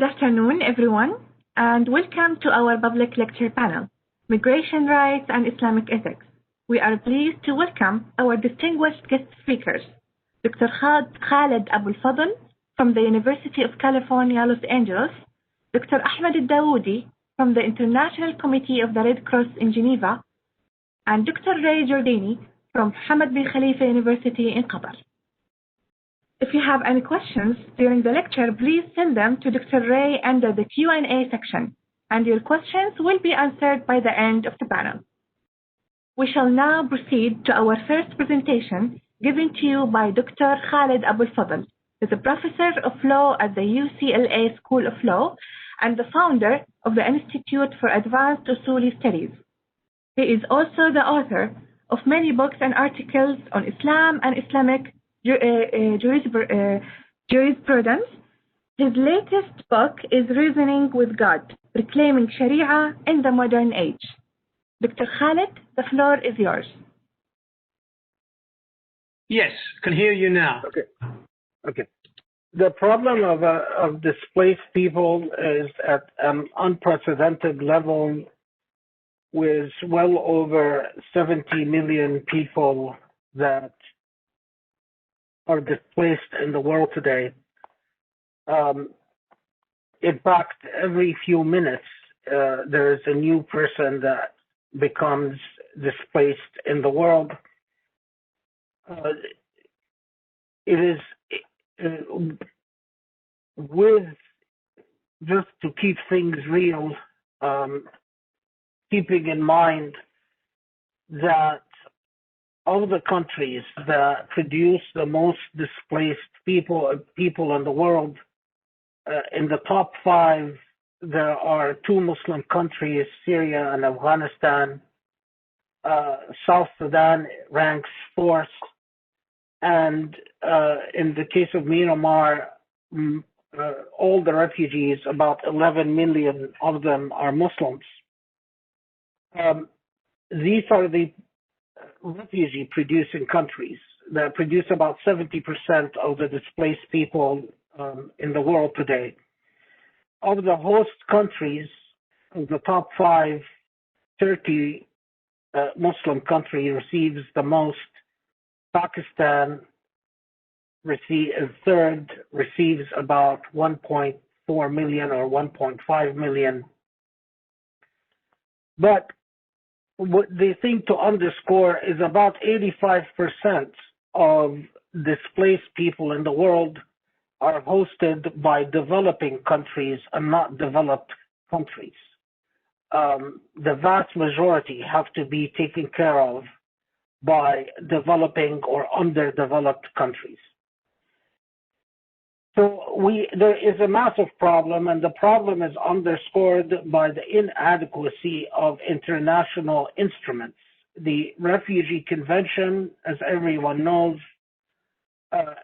Good afternoon, everyone, and welcome to our public lecture panel, Migration Rights and Islamic Ethics. We are pleased to welcome our distinguished guest speakers, Dr. Khaled El-Fadl from the University of California, Los Angeles, Dr. Ahmed Al-Dawoody from the International Committee of the Red Cross in Geneva, and Dr. Ray Giordini from Hamad Bin Khalifa University in Qatar. If you have any questions during the lecture, please send them to Dr. Ray under the Q&A section, and your questions will be answered by the end of the panel. We shall now proceed to our first presentation given to you by Dr. Khaled El-Fadl, who is a professor of law at the UCLA School of Law and the founder of the Institute for Advanced Usuli Studies. He is also the author of many books and articles on Islam and Islamic jurisprudence. His latest book is Reasoning with God, Reclaiming Sharia in the Modern Age. Dr. Khaled, the floor is yours. Yes, can hear you now. Okay. The problem of displaced people is at an unprecedented level, with well over 70 million people that are displaced in the world today. In fact, every few minutes, there is a new person that becomes displaced in the world. It is with, just to keep things real, keeping in mind that of the countries that produce the most displaced people in the world, in the top 5, there are 2 Muslim countries, Syria and Afghanistan. South Sudan ranks 4th. And in the case of Myanmar, all the refugees, about 11 million of them are Muslims. These are the refugee-producing countries that produce about 70% of the displaced people in the world today. Of the host countries, of the top 5, Turkey, Muslim country, receives the most. Pakistan, third, receives about 1.4 million or 1.5 million. But what they think to underscore is about 85% of displaced people in the world are hosted by developing countries and not developed countries. The vast majority have to be taken care of by developing or underdeveloped countries. So there is a massive problem, and the problem is underscored by the inadequacy of international instruments. The Refugee Convention, as everyone knows,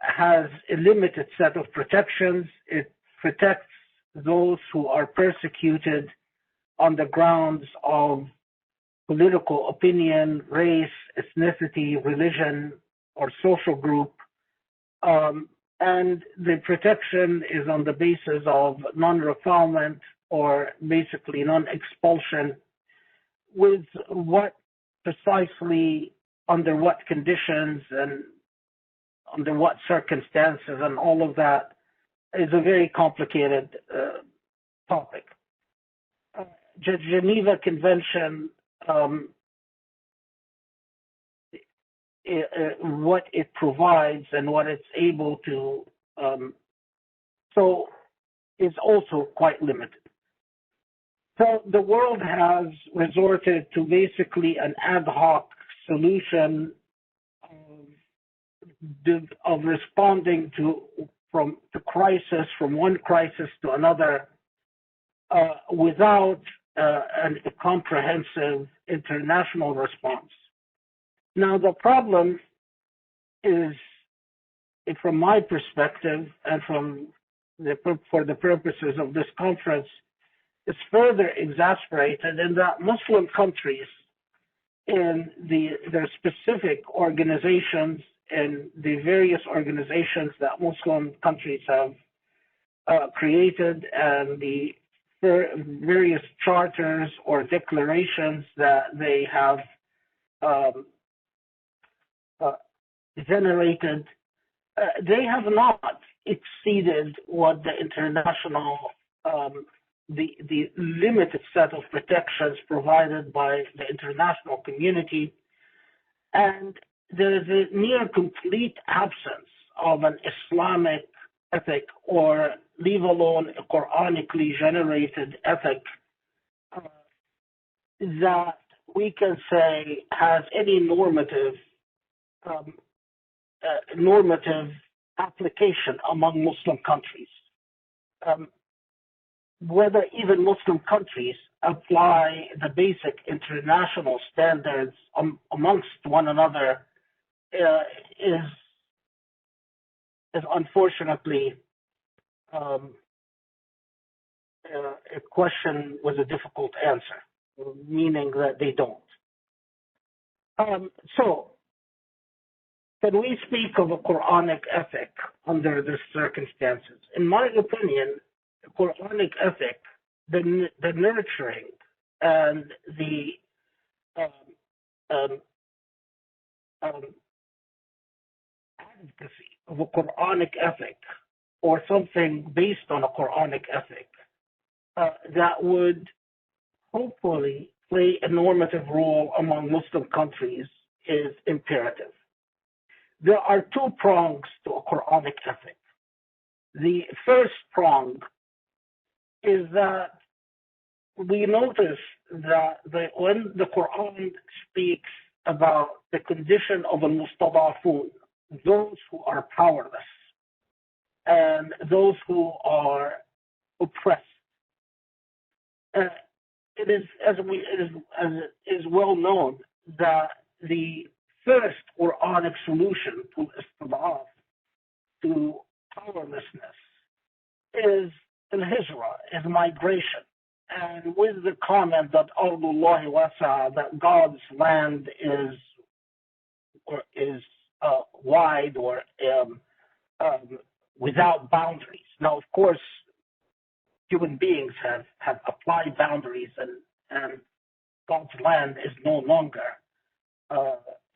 has a limited set of protections. It protects those who are persecuted on the grounds of political opinion, race, ethnicity, religion, or social group. And the protection is on the basis of non-refoulement, or basically non-expulsion, with what precisely, under what conditions and under what circumstances, and all of that is a very complicated topic. The Geneva Convention, what it provides and what it's able to, so is also quite limited. So the world has resorted to basically an ad hoc solution of responding to crisis, from one crisis to another, without a comprehensive international response. Now, the problem is, from my perspective and for the purposes of this conference, is further exacerbated in that Muslim countries, in their specific organizations and the various organizations that Muslim countries have created and the various charters or declarations that they have generated, they have not exceeded what the international, the limited set of protections provided by the international community. And there is a near complete absence of an Islamic ethic, or leave alone a Quranically generated ethic, that we can say has any normative application among Muslim countries. Whether even Muslim countries apply the basic international standards amongst one another is unfortunately a question with a difficult answer, meaning that they don't. So, can we speak of a Quranic ethic under these circumstances? In my opinion, the Quranic ethic, the nurturing and the advocacy of a Quranic ethic, or something based on a Quranic ethic, that would hopefully play a normative role among Muslim countries is imperative. There are two prongs to a Quranic ethic. The first prong is that we notice that when the Quran speaks about the condition of al-mustadafun, those who are powerless and those who are oppressed, it is well known that the first Quranic solution to istidaf, to powerlessness, is al-hijra, is migration. And with the comment that Ardullahi wasa, that God's land is wide or without boundaries. Now, of course, human beings have applied boundaries, and God's land is no longer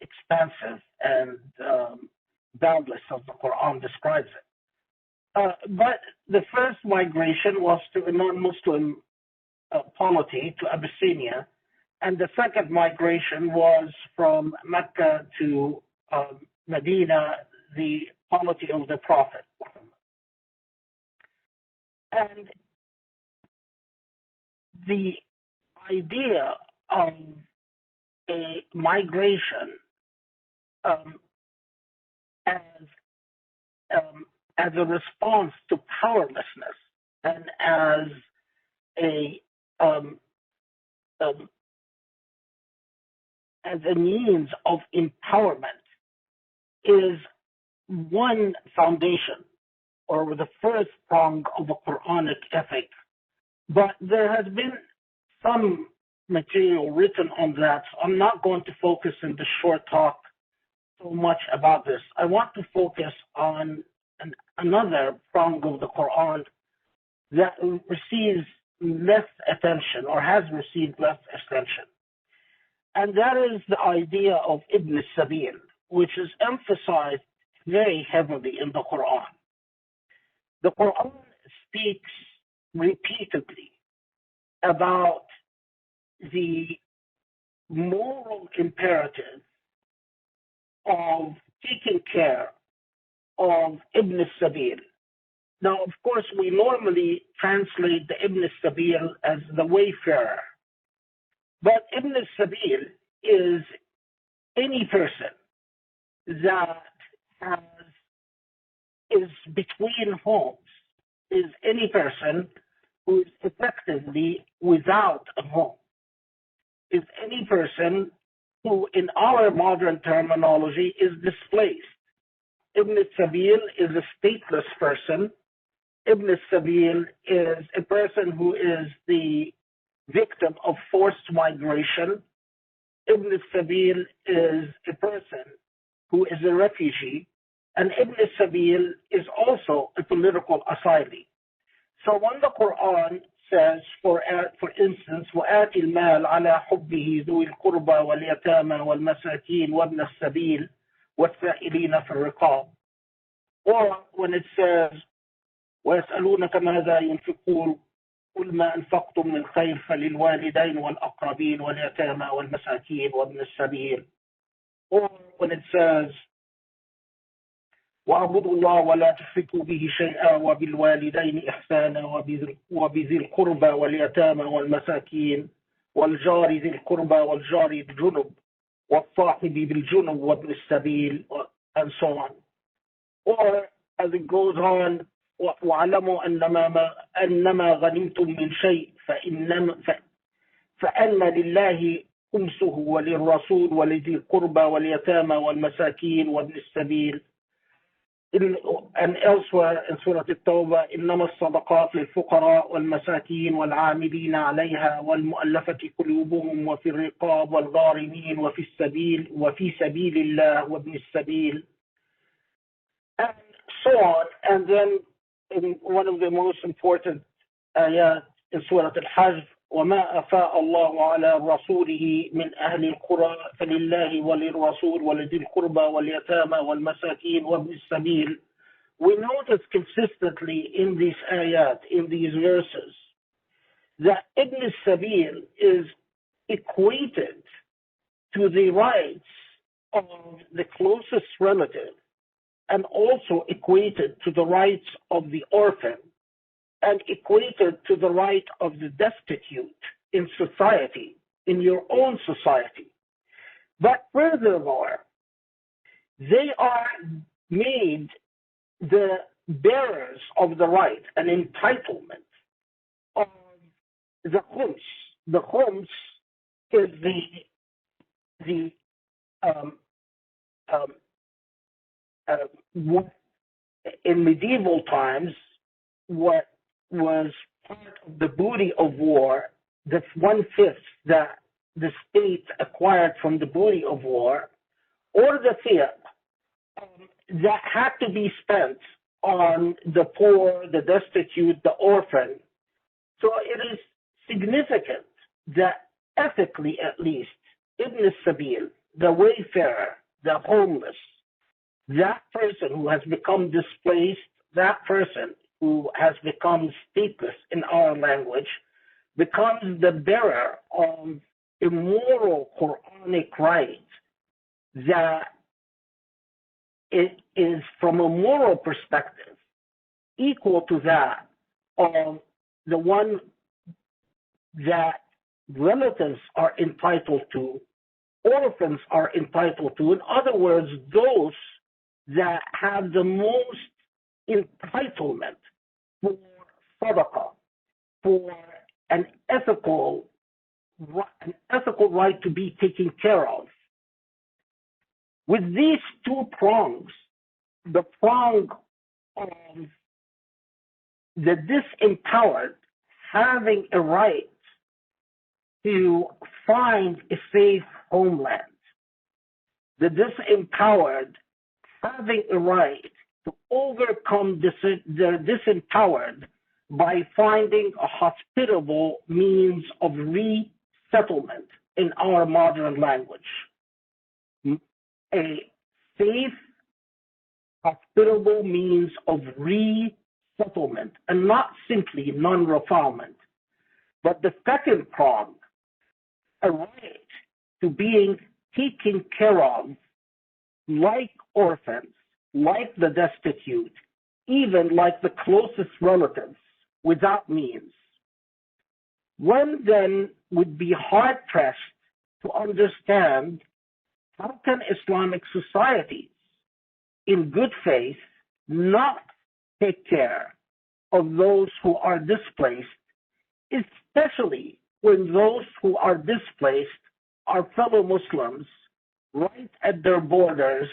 expansive and boundless as the Quran describes it. But the first migration was to a non-Muslim polity, to Abyssinia, and the second migration was from Mecca to Medina, the polity of the Prophet. And the idea of a migration as a response to powerlessness and as a means of empowerment is one foundation, or the first prong of a Quranic ethic. But there has been some material written on that, so I'm not going to focus in the short talk so much about this. I want to focus on another prong of the Quran that receives less attention, or has received less attention. And that is the idea of Ibn Sabil, which is emphasized very heavily in the Quran. The Quran speaks repeatedly about the moral imperative of taking care of Ibn Sabil. Now, of course, we normally translate the Ibn Sabil as the wayfarer. But Ibn Sabil is any person that is between homes, is any person who is effectively without a home, is any person who, in our modern terminology, is displaced. Ibn Sabil is a stateless person. Ibn Sabil is a person who is the victim of forced migration. Ibn Sabil is a person who is a refugee. And Ibn Sabil is also a political asylee. So when the Quran says, for instance, وَآتِ الْمَالَ عَلَى حُبِّهِ ذُوِي الْقُرْبَى وَالْيَتَامَى وَالْمَسَاكِينَ وَابْنَ السَّبِيلِ وَالسَّائِلِينَ فِي الرِّقَابِ. Or when it says, وَيَسْأَلُونَكَ مَاذَا يُنْفِقُونَ قُلْ مَا أَنْفَقْتُم مِّنْ خَيْرٍ فَلِلْوَالِدَيْنِ وَالْأَقْرَبِينَ وَالْيَتَامَى وَالْمَسَاكِينِ وَابْنِ السَّبِيلِ. Or when it says, وَاعْبُدُوا اللَّهَ وَلَا تُشْرِكُوا بِهِ شَيْئًا وَبِالْوَالِدَيْنِ إِحْسَانًا وَبِذِي الْقُرْبَى وَالْيَتَامَى وَالْمَسَاكِينِ وَالْجَارِ ذِي الْقُرْبَى وَالْجَارِ الْجُنُبِ وَالصَّاحِبِ بِالْجُنُبِ وَابْنِ السَّبِيلِ, and so on. Or as it goes on, وَاعْلَمُوا أَنَّمَا غَنِمْتُم مِّن شَيْءٍ فَأَنَّ لِلَّهِ خُمُسَهُ وَلِلرَّسُولِ وَلِذِي الْقُرْبَى وَالْيَتَامَى وَالْمَسَاكِينِ وَابْنِ السَّبِيلِ. And elsewhere in Surah At-Tawbah, إنما الصدقات للفقراء والمساكين والعاملين عليها والمؤلفة قلوبهم وفي الرقاب والغارمين وفي سبيل الله وابن السبيل, and so on. And then in one of the most important ayat in Surah Al-Hajj, وما أفاء الله على رسوله من أهل القرى فلله وللرسول ولذي القربى واليتامى والمساكين وابن السبيل. We notice consistently in these ayat, in these verses, that Ibn Sabil is equated to the rights of the closest relative, and also equated to the rights of the orphan, and equated to the right of the destitute in society, in your own society. But furthermore, they are made the bearers of the right, an entitlement of the khums. The khums is in medieval times, what was part of the booty of war, that's 1/5 that the state acquired from the booty of war, or the fiat, that had to be spent on the poor, the destitute, the orphan. So it is significant that ethically, at least, Ibn Sabil, the wayfarer, the homeless, that person who has become displaced, that person who has become stateless in our language, becomes the bearer of a moral Quranic right that it is, from a moral perspective, equal to that of the one that relatives are entitled to, orphans are entitled to. In other words, those that have the most entitlement for sadaqah, for an ethical right to be taken care of. With these two prongs, the prong of the disempowered having a right to find a safe homeland, the disempowered having a right to overcome the disempowered by finding a hospitable means of resettlement in our modern language. A safe, hospitable means of resettlement, and not simply non-refoulement. But the second prong, a right to being taken care of like orphans, like the destitute, even like the closest relatives without means. One then would be hard-pressed to understand how can Islamic societies, in good faith, not take care of those who are displaced, especially when those who are displaced are fellow Muslims right at their borders,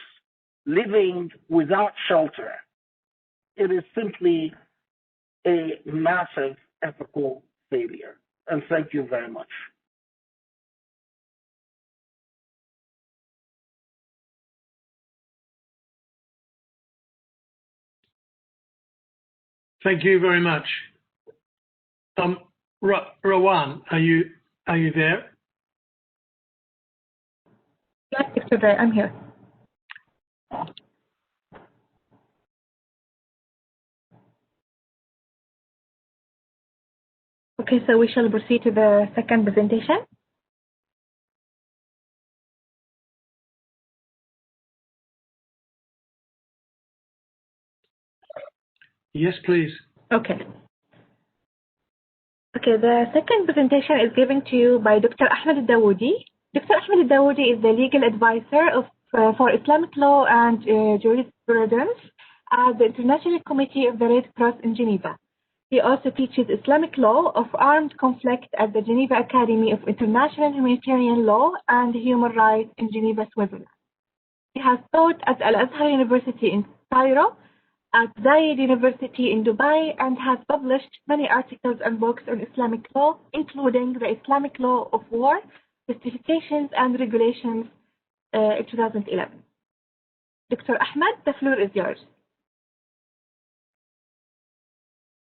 living without shelter. It is simply a massive ethical failure. And thank you very much. Thank you very much. Rawan, are you there? Yes, Dr. Ray, I'm here. Okay, so we shall proceed to the second presentation. Yes, please. Okay. Okay, the second presentation is given to you by Dr. Ahmed Al-Dawoody. Dr. Ahmed Al-Dawoody is the legal advisor for Islamic law and jurisprudence at the International Committee of the Red Cross in Geneva. He also teaches Islamic law of armed conflict at the Geneva Academy of International Humanitarian Law and Human Rights in Geneva, Switzerland. He has taught at Al-Azhar University in Cairo, at Zayed University in Dubai, and has published many articles and books on Islamic law, including the Islamic Law of War, Justifications and Regulations in 2011. Dr. Ahmed, the floor is yours.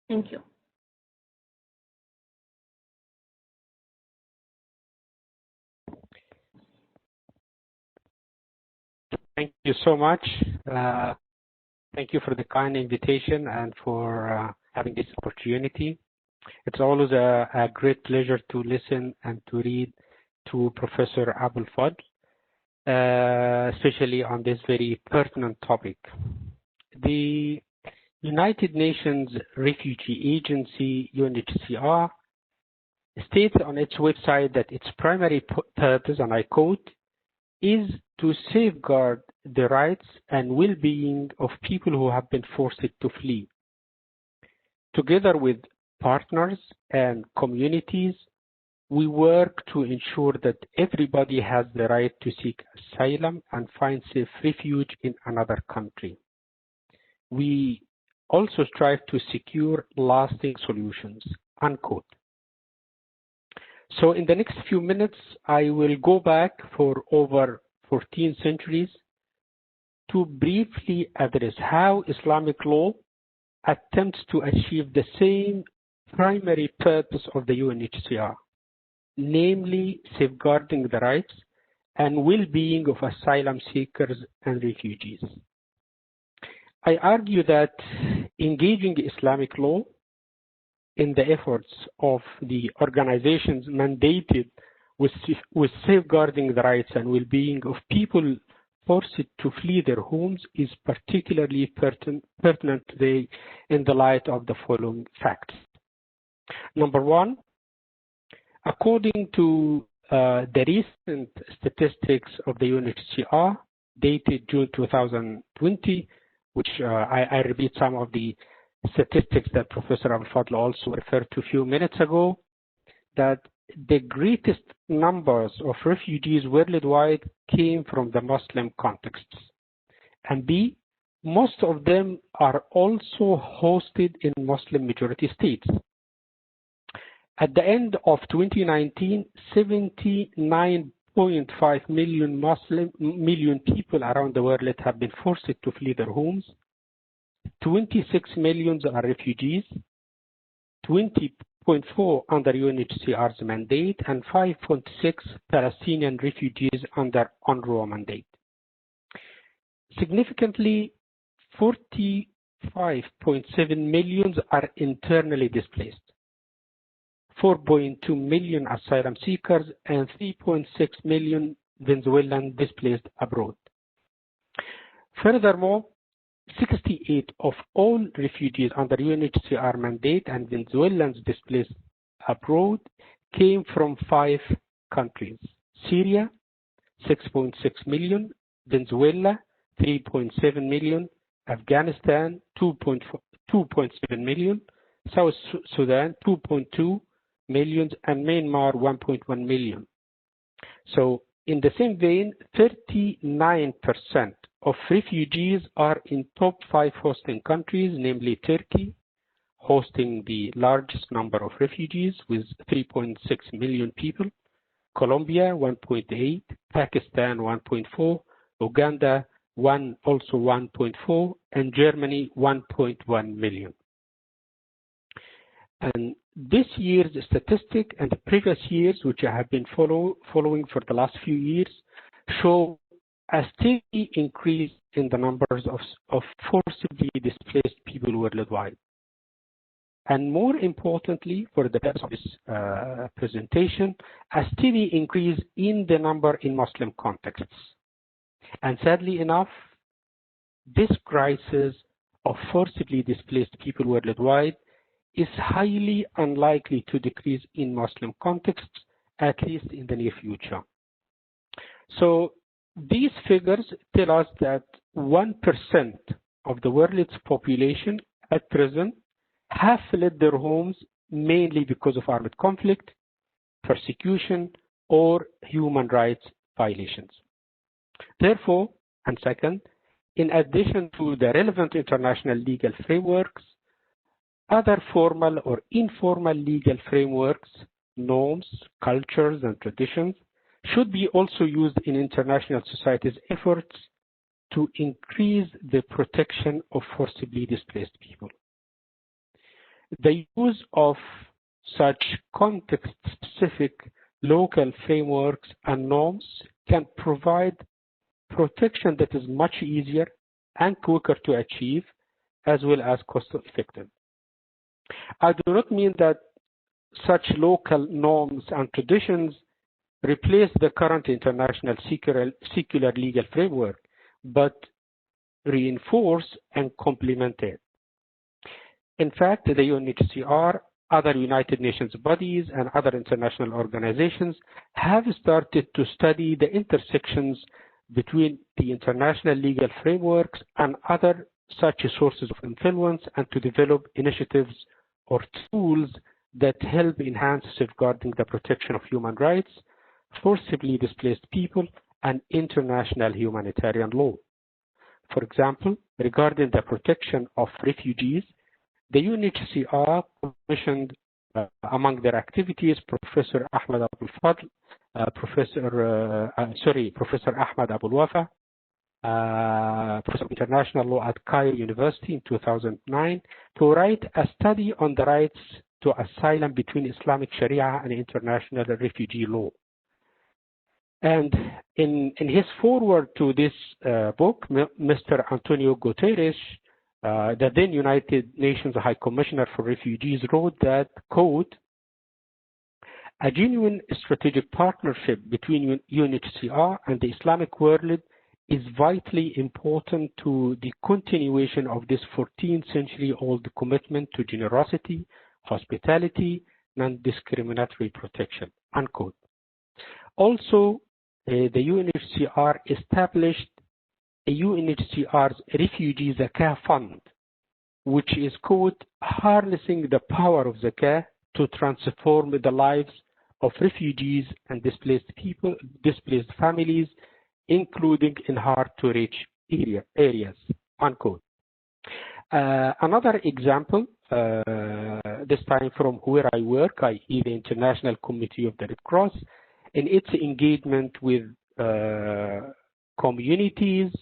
Thank you. Thank you so much. Thank you for the kind invitation and for having this opportunity. It's always a great pleasure to listen and to read to Professor Al-Fadl, especially on this very pertinent topic. The United Nations Refugee Agency, UNHCR, states on its website that its primary purpose, and I quote, is to safeguard the rights and well-being of people who have been forced to flee. Together with partners and communities, we work to ensure that everybody has the right to seek asylum and find safe refuge in another country. We also strive to secure lasting solutions, unquote. So in the next few minutes, I will go back for over 14 centuries to briefly address how Islamic law attempts to achieve the same primary purpose of the UNHCR, namely safeguarding the rights and well-being of asylum seekers and refugees. I argue that engaging Islamic law in the efforts of the organizations mandated with safeguarding the rights and well-being of people forced to flee their homes is particularly pertinent today in the light of the following facts. Number one, according to the recent statistics of the UNHCR dated June 2020, which I repeat some of the statistics that Professor Al-Fadl also referred to a few minutes ago, that the greatest numbers of refugees worldwide came from the Muslim contexts. And B, most of them are also hosted in Muslim majority states. At the end of 2019, 79.5 million people around the world have been forced to flee their homes. 26 million are refugees, 20.4 under UNHCR's mandate, and 5.6 Palestinian refugees under UNRWA mandate. Significantly, 45.7 million are internally displaced, 4.2 million asylum seekers, and 3.6 million Venezuelan displaced abroad. Furthermore, 68 of all refugees under UNHCR mandate and Venezuelans displaced abroad came from 5 countries: Syria, 6.6 million, Venezuela, 3.7 million, Afghanistan, 2.7 million, South Sudan, 2.2 million, and Myanmar, 1.1 million. So in the same vein, 39% of refugees are in top 5 hosting countries, namely Turkey, hosting the largest number of refugees with 3.6 million people, Colombia 1.8, Pakistan 1.4, Uganda also 1.4, and Germany 1.1 million. And this year's statistic and the previous years, which I have been following for the last few years, show a steady increase in the numbers of forcibly displaced people worldwide. And more importantly, for the purpose of this presentation, a steady increase in the number in Muslim contexts. And sadly enough, this crisis of forcibly displaced people worldwide is highly unlikely to decrease in Muslim contexts, at least in the near future. So these figures tell us that 1% of the world's population at present have fled their homes mainly because of armed conflict, persecution, or human rights violations. Therefore, and second, in addition to the relevant international legal frameworks, other formal or informal legal frameworks, norms, cultures, and traditions should be also used in international society's efforts to increase the protection of forcibly displaced people. The use of such context-specific local frameworks and norms can provide protection that is much easier and quicker to achieve, as well as cost-effective. I do not mean that such local norms and traditions replace the current international secular legal framework, but reinforce and complement it. In fact, the UNHCR, other United Nations bodies, and other international organizations have started to study the intersections between the international legal frameworks and other such sources of influence, and to develop initiatives or tools that help enhance safeguarding the protection of human rights, forcibly displaced people, and international humanitarian law. For example, regarding the protection of refugees, the UNHCR commissioned among their activities Professor Ahmed Al-Fadl, Professor Ahmed Abul-Wafa, Professor of International Law at Cairo University in 2009, to write a study on the rights to asylum between Islamic Sharia and international refugee law. And in his foreword to this book, Mr. Antonio Guterres, the then United Nations High Commissioner for Refugees, wrote that, quote, "A genuine strategic partnership between UNHCR and the Islamic world is vitally important to the continuation of this 14th century-old commitment to generosity, hospitality, non-discriminatory protection," unquote. Also, the UNHCR established a UNHCR's Refugee Zakah Fund, which is, quote, "harnessing the power of Zakah to transform the lives of refugees and displaced people, displaced families, including in hard-to-reach areas," unquote. Another example, this time from where I work, i.e. the International Committee of the Red Cross, in its engagement with communities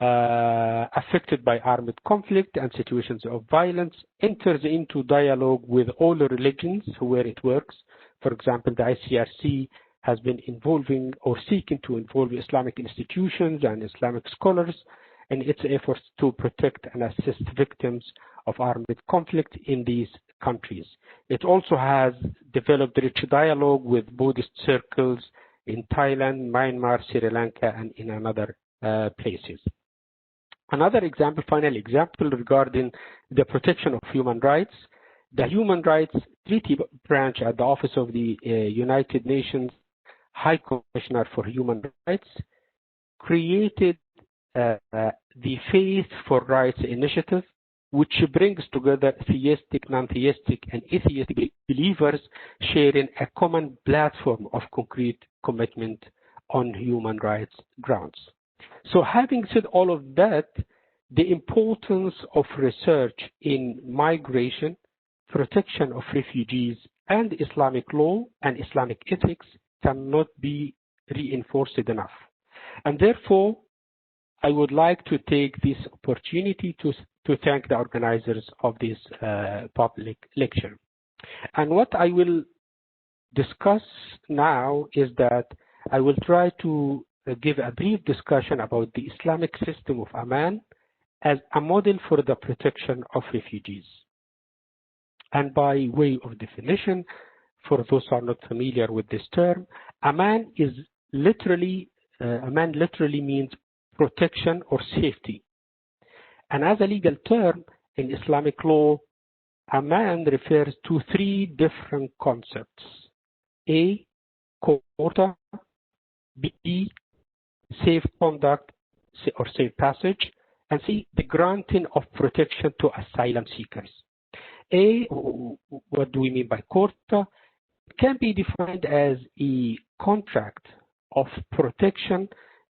affected by armed conflict and situations of violence, enters into dialogue with all religions where it works. For example, the ICRC has been involving or seeking to involve Islamic institutions and Islamic scholars in its efforts to protect and assist victims of armed conflict in these countries. It also has developed rich dialogue with Buddhist circles in Thailand, Myanmar, Sri Lanka, and in other places. Another example, final example regarding the protection of human rights, the Human Rights Treaty branch at the Office of the United Nations High Commissioner for Human Rights created the Faith for Rights initiative, which brings together theistic, non-theistic, and atheistic believers sharing a common platform of concrete commitment on human rights grounds. So having said all of that, the importance of research in migration, protection of refugees, and Islamic law and Islamic ethics cannot be reinforced enough. And therefore, I would like to take this opportunity to thank the organizers of this public lecture. And what I will discuss now is that I will try to give a brief discussion about the Islamic system of Aman as a model for the protection of refugees. And by way of definition, for those who are not familiar with this term, Aman literally means protection or safety. And as a legal term in Islamic law, Aman refers to three different concepts: A, quota; B, safe conduct or safe passage; and C, the granting of protection to asylum seekers. A, what do we mean by quota? It can be defined as a contract of protection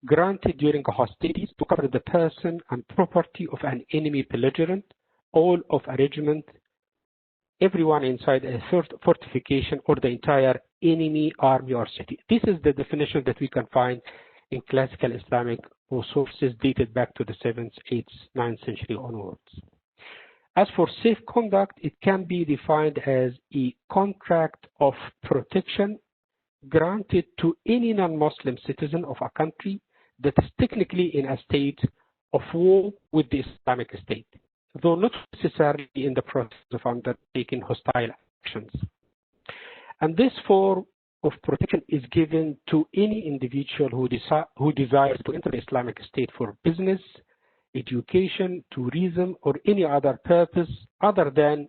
granted during hostilities to cover the person and property of an enemy belligerent, all of a regiment, everyone inside a fortification, or the entire enemy army or city. This is the definition that we can find in classical Islamic sources dated back to the 7th, 8th, 9th century onwards. As for safe conduct, it can be defined as a contract of protection granted to any non-Muslim citizen of a country that is technically in a state of war with the Islamic State, though not necessarily in the process of undertaking hostile actions. And this form of protection is given to any individual who desires to enter the Islamic State for business, education, tourism, or any other purpose other than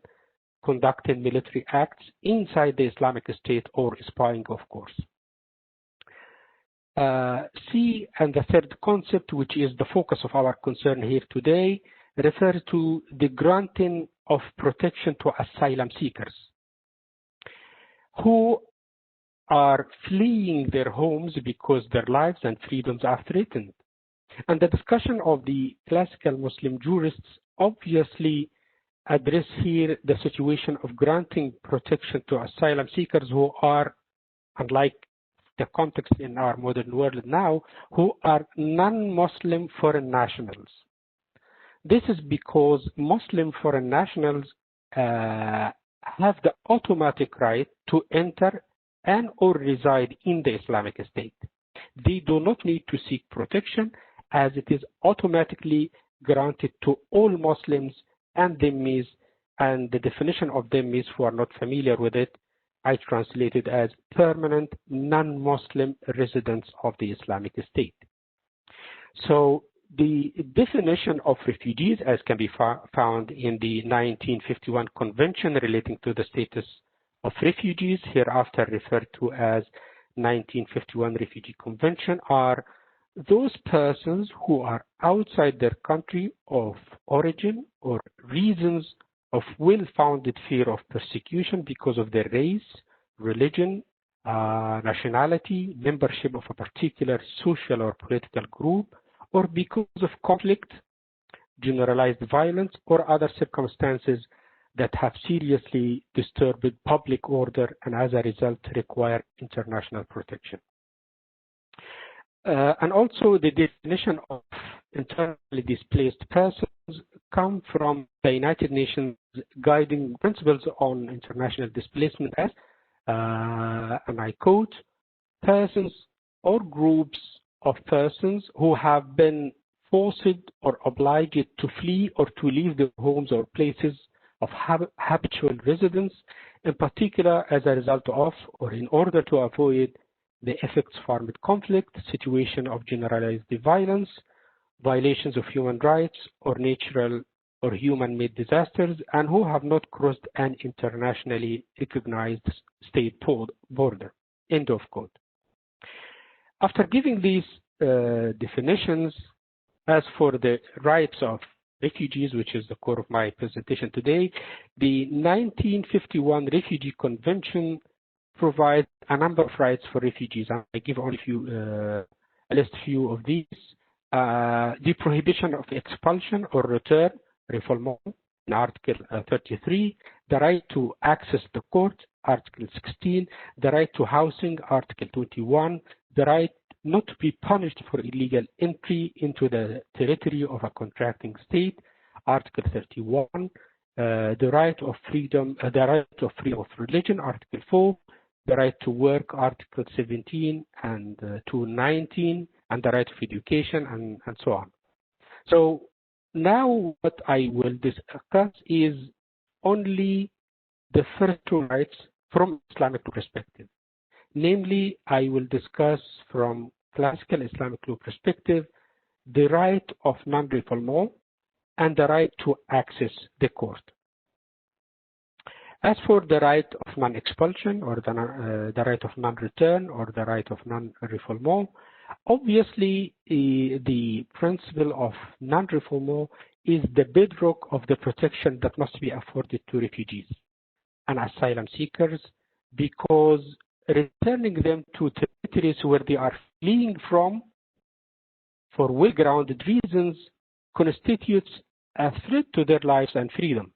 conducting military acts inside the Islamic State or spying, of course. C, and the third concept, which is the focus of our concern here today, refers to the granting of protection to asylum seekers who are fleeing their homes because their lives and freedoms are threatened. And the discussion of the classical Muslim jurists obviously address here the situation of granting protection to asylum seekers who are, unlike the context in our modern world now, who are non-Muslim foreign nationals. This is because Muslim foreign nationals have the automatic right to enter and or reside in the Islamic State. They do not need to seek protection, as it is automatically granted to all Muslims and dhimmis, and the definition of dhimmis, who are not familiar with it, I translate it as permanent non-Muslim residents of the Islamic State. So the definition of refugees, as can be found in the 1951 Convention relating to the status of refugees, hereafter referred to as 1951 Refugee Convention, are those persons who are outside their country of origin or reasons of well-founded fear of persecution because of their race, religion, nationality, membership of a particular social or political group, or because of conflict, generalized violence, or other circumstances that have seriously disturbed public order and as a result require international protection. And also the definition of internally displaced persons come from the United Nations guiding principles on international displacement as, and I quote, persons or groups of persons who have been forced or obliged to flee or to leave their homes or places of habitual residence, in particular as a result of or in order to avoid the effects of armed conflict, situation of generalized violence, violations of human rights, or natural or human-made disasters, and who have not crossed an internationally recognized state border. End of quote. After giving these definitions, as for the rights of refugees, which is the core of my presentation today, the 1951 Refugee Convention provides a number of rights for refugees. I give only a list few of these. The prohibition of expulsion or return, refoulement, in Article 33, the right to access the court, Article 16, the right to housing, Article 21, the right not to be punished for illegal entry into the territory of a contracting state, Article 31, the right of freedom, of religion, Article 4, the right to work, Article 17 and to 19, and the right of education, and so on. So now what I will discuss is only the first two rights from Islamic perspective. Namely, I will discuss from classical Islamic law perspective the right of non-refoulement and the right to access the court. As for the right of non-expulsion or the right of non-return or the right of non-refoulement, obviously the principle of non-refoulement is the bedrock of the protection that must be afforded to refugees and asylum seekers, because returning them to territories where they are fleeing from for well-grounded reasons constitutes a threat to their lives and freedom.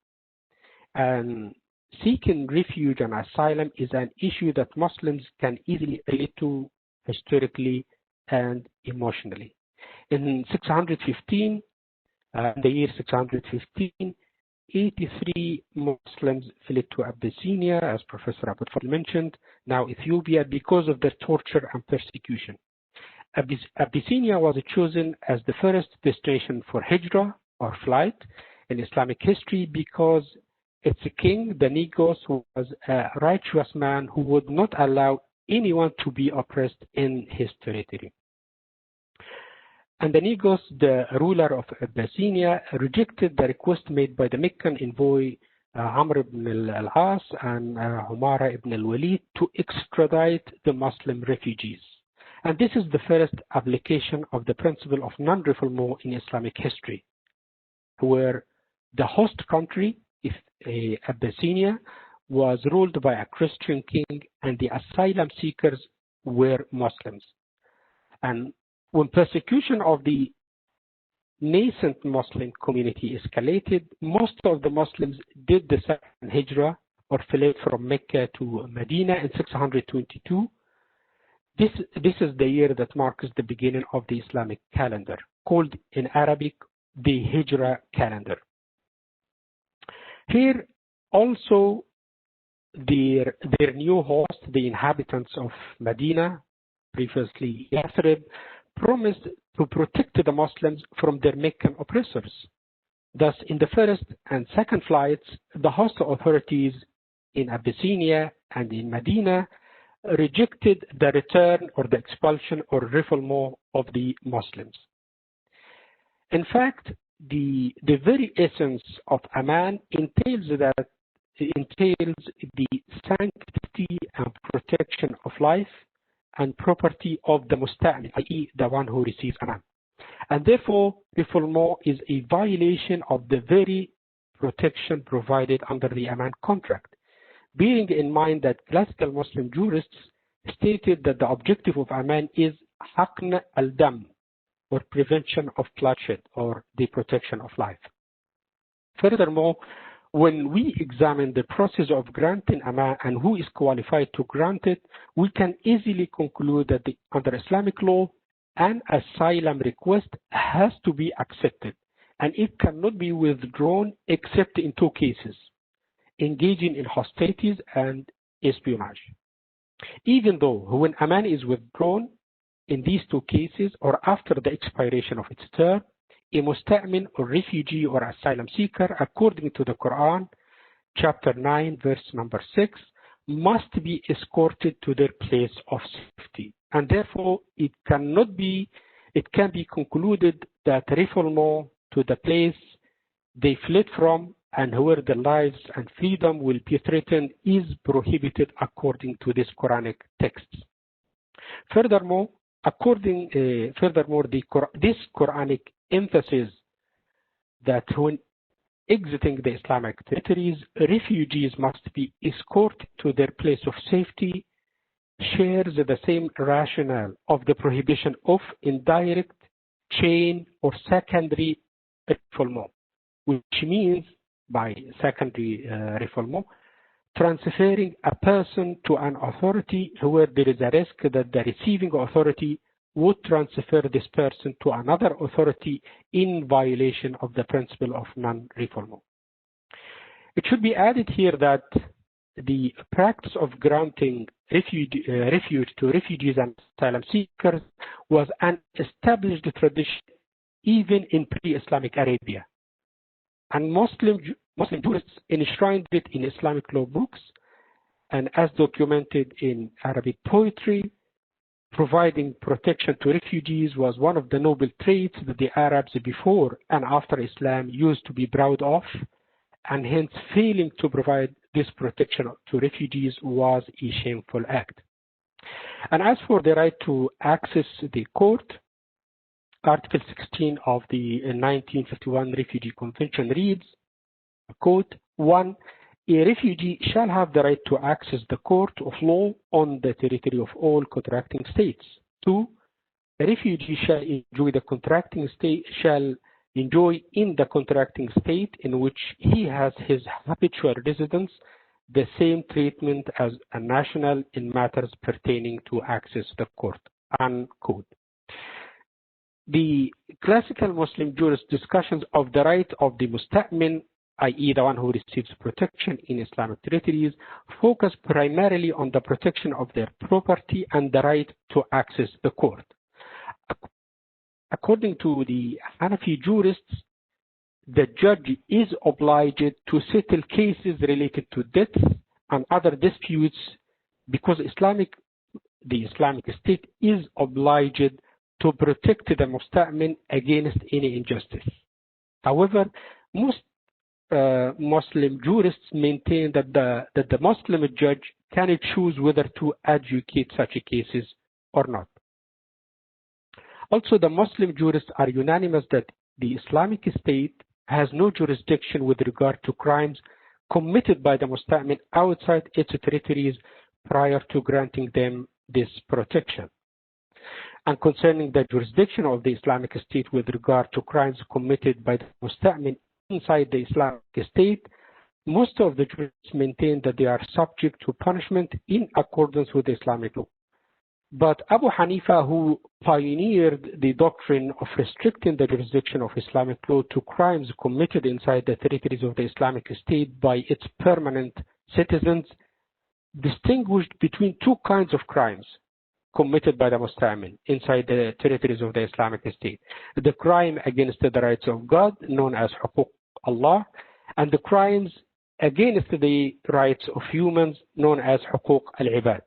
And seeking refuge and asylum is an issue that Muslims can easily relate to historically and emotionally. In 615, the year 615, 83 Muslims fled to Abyssinia, as Professor Ahmed Al-Fadl mentioned, now Ethiopia, because of their torture and persecution. Abyssinia was chosen as the first destination for Hijra, or flight, in Islamic history because its king, the Negus, was a righteous man who would not allow anyone to be oppressed in his territory. And the Negus, the ruler of Abyssinia, rejected the request made by the Meccan envoy Amr ibn al-As and Humara ibn al-Walid to extradite the Muslim refugees. And this is the first application of the principle of non-refoulement in Islamic history, where the host country, Abyssinia, was ruled by a Christian king and the asylum seekers were Muslims. And when persecution of the nascent Muslim community escalated, most of the Muslims did the second Hijra, or fled from Mecca to Medina in 622. This is the year that marks the beginning of the Islamic calendar, called in Arabic the Hijra Calendar. Here also their new host, the inhabitants of Medina, previously Yathrib, promised to protect the Muslims from their Meccan oppressors. Thus, in the first and second flights, the host authorities in Abyssinia and in Medina rejected the return or the expulsion or refoulement of the Muslims. In fact, the very essence of Aman entails the sanctity and protection of life and property of the musta'min, i.e. the one who receives Aman. And therefore, refoulement is a violation of the very protection provided under the Aman contract, bearing in mind that classical Muslim jurists stated that the objective of Aman is haqn al-dam, or prevention of bloodshed, or the protection of life. Furthermore, when we examine the process of granting Aman and who is qualified to grant it, we can easily conclude that under Islamic law, an asylum request has to be accepted, and it cannot be withdrawn except in two cases: engaging in hostilities and espionage. Even though when Aman is withdrawn in these two cases or after the expiration of its term, a musta'min or refugee or asylum seeker, according to the Quran, chapter 9, verse number 6, must be escorted to their place of safety. And therefore, it can be concluded that refoulement to the place they fled from and where their lives and freedom will be threatened is prohibited according to this Quranic text. Furthermore, this Quranic emphasis that when exiting the Islamic territories, refugees must be escorted to their place of safety shares the same rationale of the prohibition of indirect, chain, or secondary refoulement, which means by secondary refoulement, transferring a person to an authority where there is a risk that the receiving authority would transfer this person to another authority in violation of the principle of non-refoulement. It should be added here that the practice of granting refuge to refugees and asylum seekers was an established tradition even in pre-Islamic Arabia. And Muslim jurists enshrined it in Islamic law books and as documented in Arabic poetry. Providing protection to refugees was one of the noble traits that the Arabs before and after Islam used to be proud of, and hence failing to provide this protection to refugees was a shameful act. And as for the right to access the court, Article 16 of the 1951 Refugee Convention reads, quote, 1. A refugee shall have the right to access the court of law on the territory of all contracting states. 2. A refugee shall enjoy in the contracting state in which he has his habitual residence the same treatment as a national in matters pertaining to access the court. Unquote. The classical Muslim jurist discussions of the right of the musta'min, i.e. the one who receives protection in Islamic territories, focus primarily on the protection of their property and the right to access the court. According to the Hanafi jurists, the judge is obliged to settle cases related to debts and other disputes because the Islamic State is obliged to protect the musta'min against any injustice. However, most Muslim jurists maintain that the Muslim judge can choose whether to adjudicate such cases or not. Also, the Muslim jurists are unanimous that the Islamic State has no jurisdiction with regard to crimes committed by the musta'min outside its territories prior to granting them this protection. And concerning the jurisdiction of the Islamic State with regard to crimes committed by the musta'min inside the Islamic State, most of the jurists maintain that they are subject to punishment in accordance with Islamic law. But Abu Hanifa, who pioneered the doctrine of restricting the jurisdiction of Islamic law to crimes committed inside the territories of the Islamic State by its permanent citizens, distinguished between two kinds of crimes committed by the musta'min inside the territories of the Islamic State. The crime against the rights of God, known as Huquq Allah, and the crimes against the rights of humans, known as Huquq al-Ibad.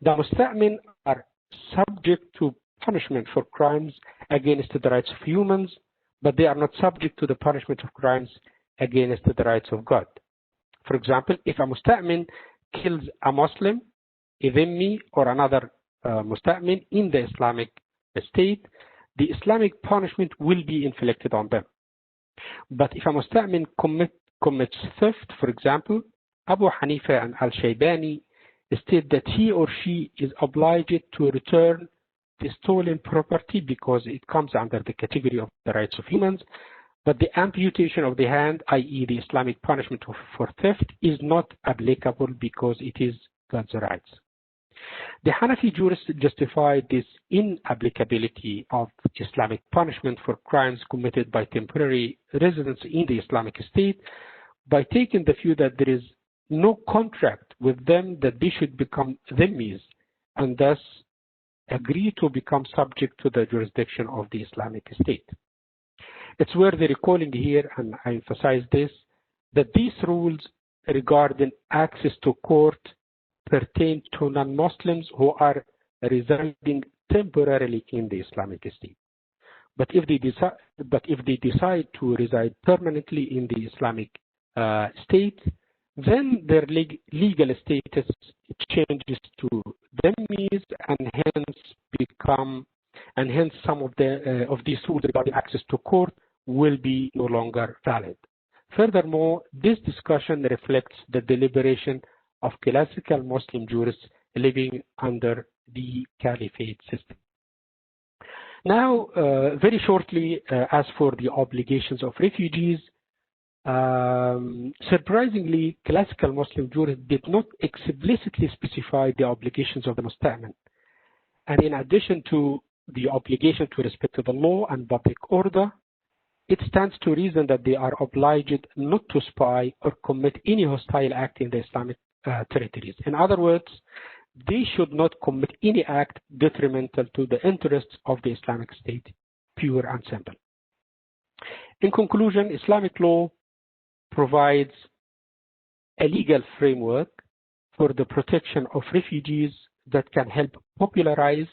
The musta'min are subject to punishment for crimes against the rights of humans, but they are not subject to the punishment of crimes against the rights of God. For example, if a musta'min kills a Muslim, a dhimmi, or another musta'min in the Islamic State, the Islamic punishment will be inflicted on them. But if a musta'min commits theft, for example, Abu Hanifa and Al-Shaybani state that he or she is obliged to return the stolen property because it comes under the category of the rights of humans, but the amputation of the hand, i.e. the Islamic punishment for theft, is not applicable because it is God's rights. The Hanafi jurists justified this inapplicability of Islamic punishment for crimes committed by temporary residents in the Islamic State by taking the view that there is no contract with them that they should become dhimmis and thus agree to become subject to the jurisdiction of the Islamic State. It's worth recalling here, and I emphasize this, that these rules regarding access to court pertain to non-Muslims who are residing temporarily in the Islamic State. But if they decide to reside permanently in the Islamic State, then their legal status changes to dhimmis, and hence some of these rules regarding access to court will be no longer valid. Furthermore, this discussion reflects the deliberation of classical Muslim jurists living under the Caliphate system. Now, very shortly, as for the obligations of refugees, surprisingly, classical Muslim jurists did not explicitly specify the obligations of the musta'min. And in addition to the obligation to respect the law and public order, it stands to reason that they are obliged not to spy or commit any hostile act in the Islamic territories. In other words, they should not commit any act detrimental to the interests of the Islamic State, pure and simple. In conclusion, Islamic law provides a legal framework for the protection of refugees that can help popularize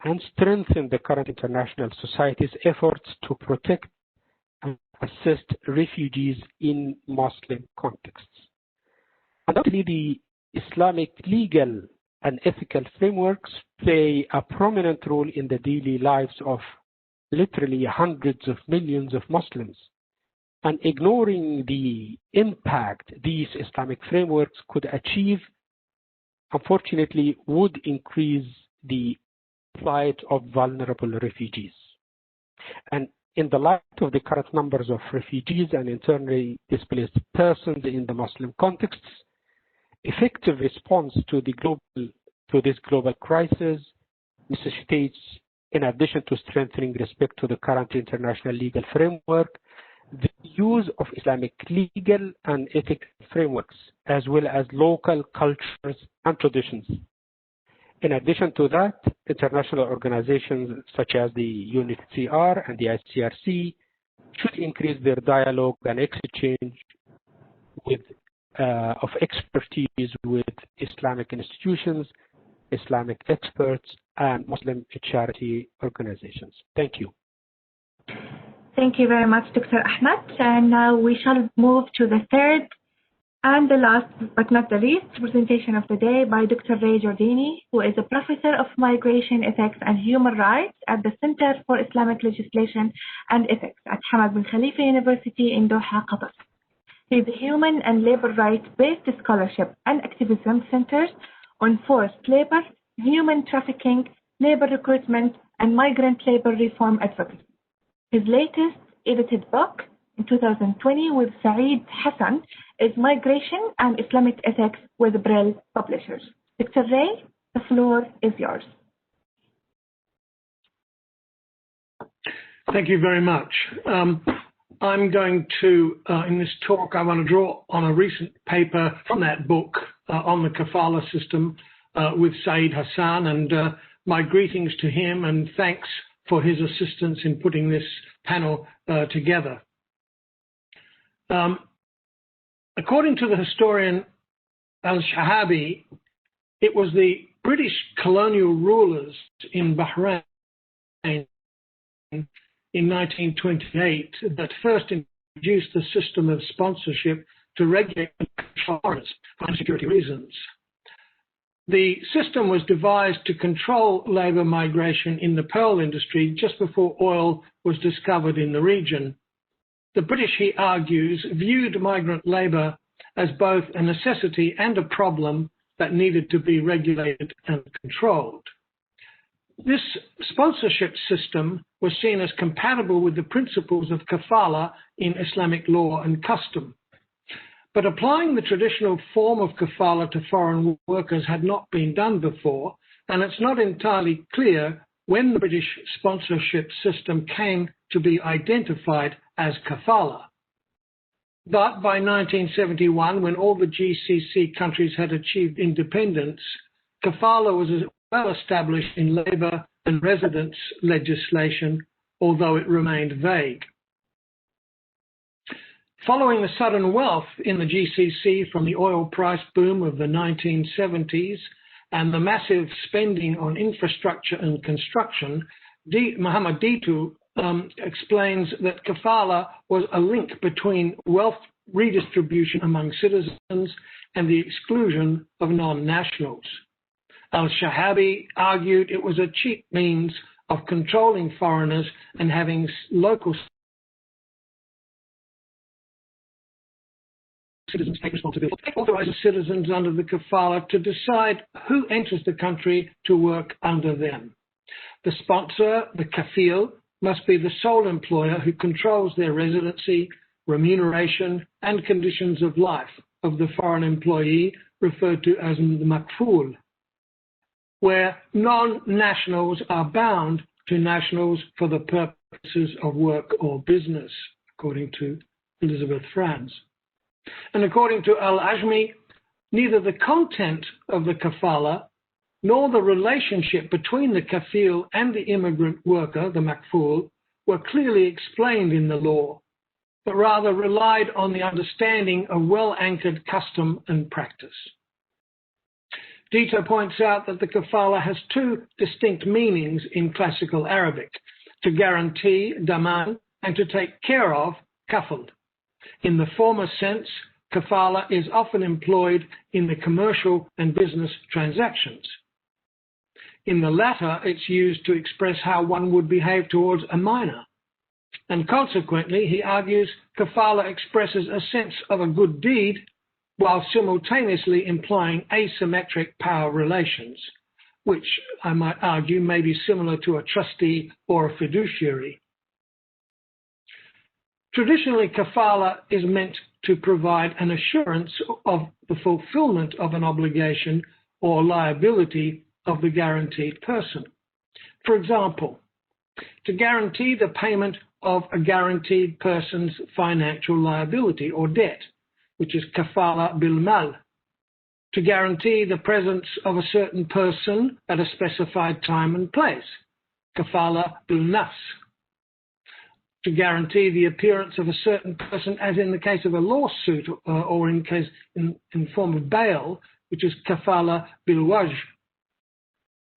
and strengthen the current international society's efforts to protect and assist refugees in Muslim contexts. Undoubtedly, the Islamic legal and ethical frameworks play a prominent role in the daily lives of literally hundreds of millions of Muslims. And ignoring the impact these Islamic frameworks could achieve, unfortunately, would increase the plight of vulnerable refugees. And in the light of the current numbers of refugees and internally displaced persons in the Muslim contexts, effective response to this global crisis necessitates, in addition to strengthening respect to the current international legal framework, the use of Islamic legal and ethical frameworks, as well as local cultures and traditions. In addition to that, international organizations such as the UNHCR and the ICRC should increase their dialogue and exchange of expertise with Islamic institutions, Islamic experts, and Muslim charity organizations. Thank you. Thank you very much, Dr. Ahmed. And now we shall move to the third and the last, but not the least, presentation of the day by Dr. Ray Giordini, who is a professor of migration ethics and human rights at the Center for Islamic Legislation and Ethics at Hamad Bin Khalifa University in Doha, Qatar. He is a human and labor rights-based scholarship and activism centers on forced labor, human trafficking, labor recruitment, and migrant labor reform advocacy. His latest edited book in 2020 with Saeed Hassan is Migration and Islamic Ethics with Brill Publishers. Dr. Ray, the floor is yours. Thank you very much. I'm going to, in this talk, I want to draw on a recent paper from that book on the kafala system with Saeed Hassan, and my greetings to him and thanks for his assistance in putting this panel together. According to the historian Al-Shahabi, it was the British colonial rulers in Bahrain in 1928 that first introduced the system of sponsorship to regulate foreigners for security reasons. The system was devised to control labor migration in the pearl industry just before oil was discovered in the region. The British, he argues, viewed migrant labor as both a necessity and a problem that needed to be regulated and controlled. This sponsorship system was seen as compatible with the principles of kafala in Islamic law and custom. But applying the traditional form of kafala to foreign workers had not been done before, and it's not entirely clear when the British sponsorship system came to be identified as kafala. But by 1971, when all the GCC countries had achieved independence, kafala was well established in labour and residence legislation, although it remained vague. Following the sudden wealth in the GCC from the oil price boom of the 1970s and the massive spending on infrastructure and construction, Muhammad Ditu explains that kafala was a link between wealth redistribution among citizens and the exclusion of non-nationals. Al-Shahabi argued it was a cheap means of controlling foreigners and having local citizens take responsibility. It authorizes citizens under the kafala to decide who enters the country to work under them. The sponsor, the kafil, must be the sole employer who controls their residency, remuneration, and conditions of life of the foreign employee, referred to as the makful. where non-nationals are bound to nationals for the purposes of work or business, according to Elizabeth Franz. And according to Al-Ajmi, neither the content of the kafala nor the relationship between the kafil and the immigrant worker, the makful, were clearly explained in the law, but rather relied on the understanding of well-anchored custom and practice. Dito points out that the kafala has two distinct meanings in classical Arabic: to guarantee, daman, and to take care of, kafal. In the former sense, kafala is often employed in the commercial and business transactions. In the latter, it's used to express how one would behave towards a minor. And consequently, he argues, kafala expresses a sense of a good deed while simultaneously implying asymmetric power relations, which I might argue may be similar to a trustee or a fiduciary. Traditionally, kafala is meant to provide an assurance of the fulfillment of an obligation or liability of the guaranteed person. For example, to guarantee the payment of a guaranteed person's financial liability or debt, which is kafala bil mal. To guarantee the presence of a certain person at a specified time and place, kafala bil nafs. To guarantee the appearance of a certain person, as in the case of a lawsuit or in form of bail, which is kafala bil wajh.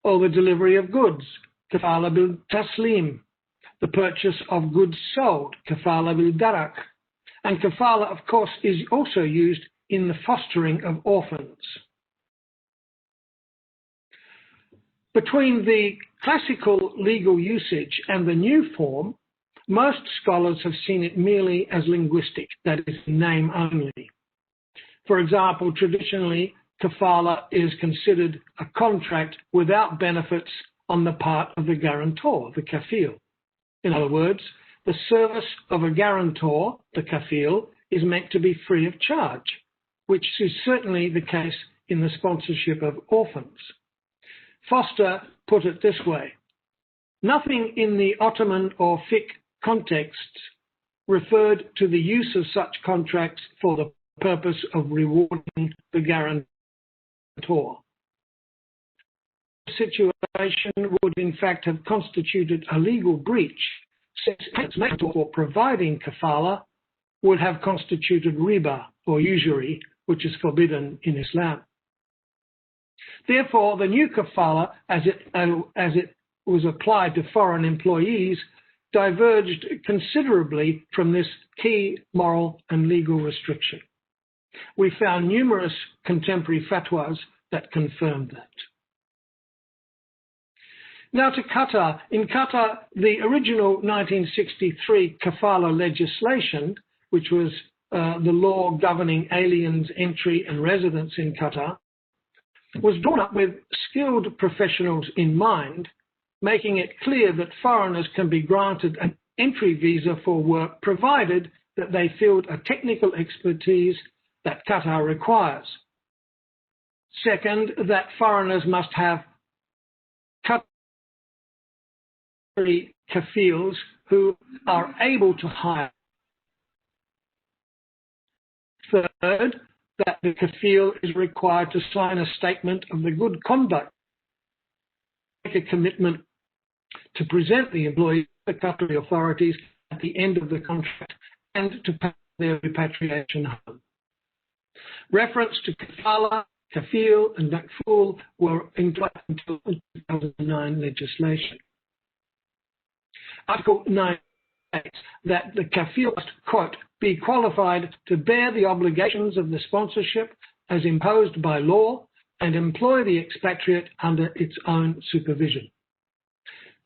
Or the delivery of goods, kafala bil taslim. The purchase of goods sold, kafala bil darak. And kafala, of course, is also used in the fostering of orphans. Between the classical legal usage and the new form, most scholars have seen it merely as linguistic, that is, name only. For example, traditionally, kafala is considered a contract without benefits on the part of the guarantor, the kafil. In other words, the service of a guarantor, the kafil, is meant to be free of charge, which is certainly the case in the sponsorship of orphans. Foster put it this way: nothing in the Ottoman or fiqh contexts referred to the use of such contracts for the purpose of rewarding the guarantor. The situation would in fact have constituted a legal breach, since its method for providing kafala would have constituted riba, or usury, which is forbidden in Islam. Therefore, the new kafala, as it was applied to foreign employees, diverged considerably from this key moral and legal restriction. We found numerous contemporary fatwas that confirmed that. Now to Qatar. In Qatar, the original 1963 kafala legislation, which was the law governing aliens' entry and residence in Qatar, was drawn up with skilled professionals in mind, making it clear that foreigners can be granted an entry visa for work provided that they filled a technical expertise that Qatar requires. Second, that foreigners must have Qatari kafils who are able to hire. Third, that the kafil is required to sign a statement of the good conduct, make a commitment to present the employee to the Qatari authorities at the end of the contract and to pay their repatriation home. Reference to kafala, kafil, and makful were in place until 2009 legislation. Article 9 states that the kafil must, quote, be qualified to bear the obligations of the sponsorship as imposed by law and employ the expatriate under its own supervision,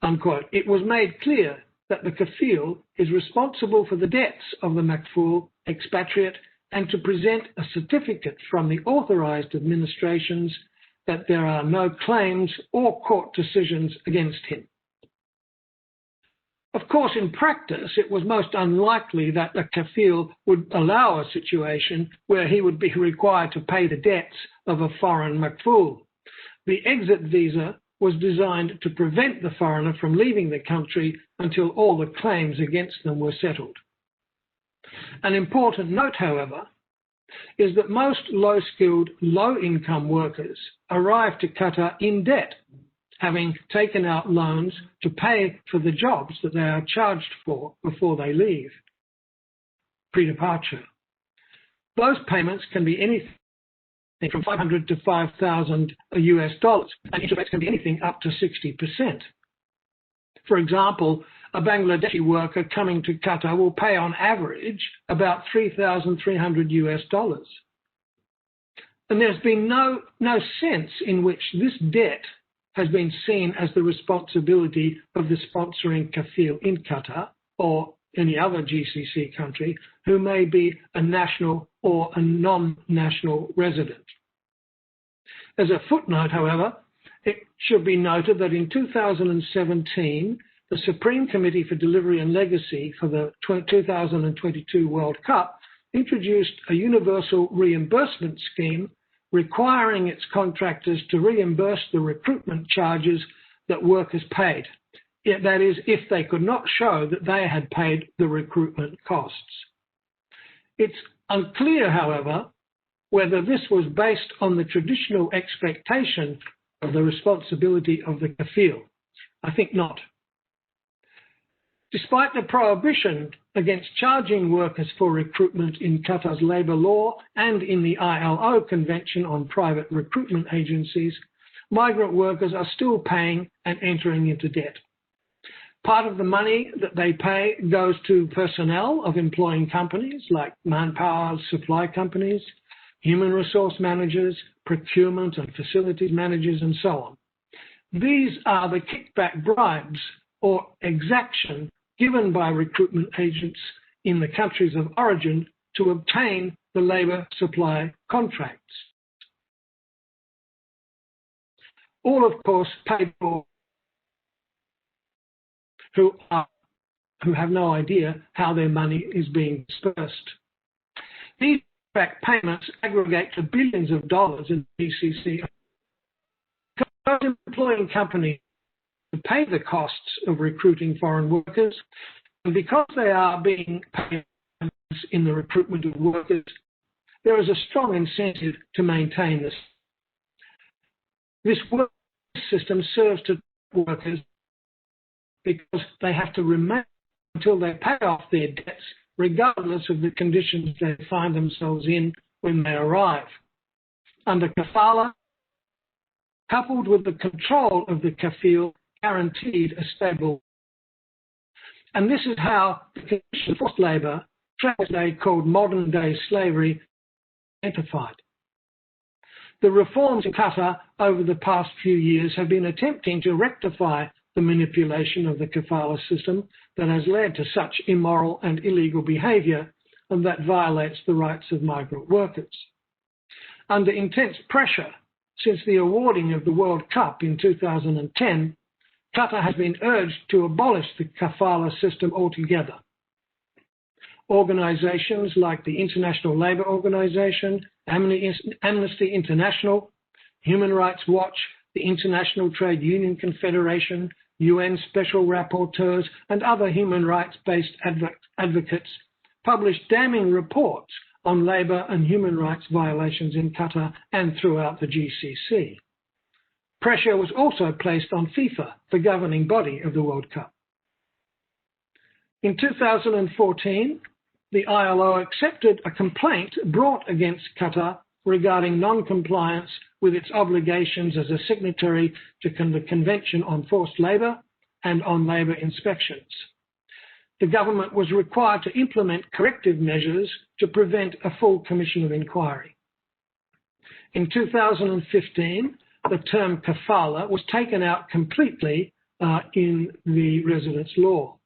unquote. It was made clear that the kafil is responsible for the debts of the makful expatriate and to present a certificate from the authorized administrations that there are no claims or court decisions against him. Of course, in practice, it was most unlikely that a kafil would allow a situation where he would be required to pay the debts of a foreign makful. The exit visa was designed to prevent the foreigner from leaving the country until all the claims against them were settled. An important note, however, is that most low-skilled, low-income workers arrive to Qatar in debt, having taken out loans to pay for the jobs that they are charged for before they leave, pre-departure. Those payments can be anything from $500 to $5,000 US dollars, and interest rates can be anything up to 60%. For example, a Bangladeshi worker coming to Qatar will pay on average about $3,300 US dollars. And there's been no sense in which this debt has been seen as the responsibility of the sponsoring kafil in Qatar or any other GCC country who may be a national or a non-national resident. As a footnote, however, it should be noted that in 2017, the Supreme Committee for Delivery and Legacy for the 2022 World Cup introduced a universal reimbursement scheme requiring its contractors to reimburse the recruitment charges that workers paid. That is, if they could not show that they had paid the recruitment costs. It's unclear, however, whether this was based on the traditional expectation of the responsibility of the kafil. I think not. Despite the prohibition against charging workers for recruitment in Qatar's labour law and in the ILO Convention on Private Recruitment Agencies, migrant workers are still paying and entering into debt. Part of the money that they pay goes to personnel of employing companies like manpower supply companies, human resource managers, procurement and facilities managers, and so on. These are the kickback bribes or exaction given by recruitment agents in the countries of origin to obtain the labour supply contracts. All, of course, paid for who have no idea how their money is being dispersed. These back payments aggregate to billions of dollars in GCC. Those employing companies to pay the costs of recruiting foreign workers, and because they are being paid in the recruitment of workers, there is a strong incentive to maintain this. This work system serves to workers because they have to remain until they pay off their debts, regardless of the conditions they find themselves in when they arrive. Under kafala, coupled with the control of the kafil, guaranteed a stable. And this is how the condition of forced labour, today called modern-day slavery, identified. The reforms in Qatar over the past few years have been attempting to rectify the manipulation of the kafala system that has led to such immoral and illegal behaviour and that violates the rights of migrant workers. Under intense pressure since the awarding of the World Cup in 2010, Qatar has been urged to abolish the kafala system altogether. Organisations like the International Labour Organization, Amnesty International, Human Rights Watch, the International Trade Union Confederation, UN Special Rapporteurs, and other human rights-based advocates published damning reports on labour and human rights violations in Qatar and throughout the GCC. Pressure was also placed on FIFA, the governing body of the World Cup. In 2014, the ILO accepted a complaint brought against Qatar regarding non-compliance with its obligations as a signatory to the Convention on Forced Labour and on labour inspections. The government was required to implement corrective measures to prevent a full commission of inquiry. In 2015, the term kafala was taken out completely in the residence law.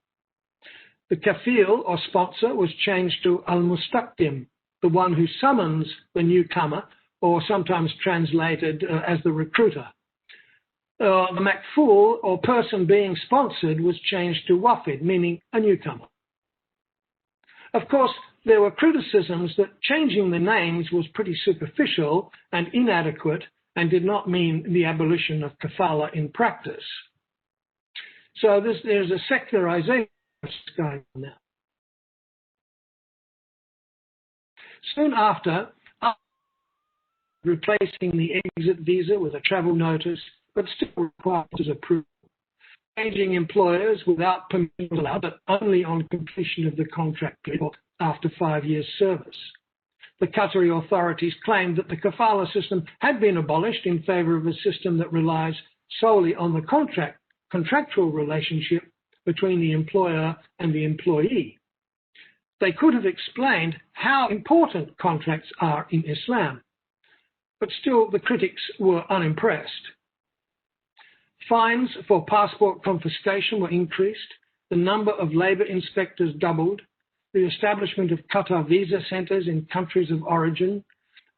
The kafil or sponsor was changed to al-mustaqdim, the one who summons the newcomer, or sometimes translated as the recruiter. The makful, or person being sponsored, was changed to wafid, meaning a newcomer. Of course, there were criticisms that changing the names was pretty superficial and inadequate, and did not mean the abolition of kafala in practice. So there's a secularization going on now. Soon after, replacing the exit visa with a travel notice, but still requires approval. Engaging employers without permission was allowed, but only on completion of the contract period or after 5 years' service. The Qatari authorities claimed that the kafala system had been abolished in favour of a system that relies solely on the contractual relationship between the employer and the employee. They could have explained how important contracts are in Islam, but still the critics were unimpressed. Fines for passport confiscation were increased, the number of labour inspectors doubled, the establishment of Qatar visa centres in countries of origin,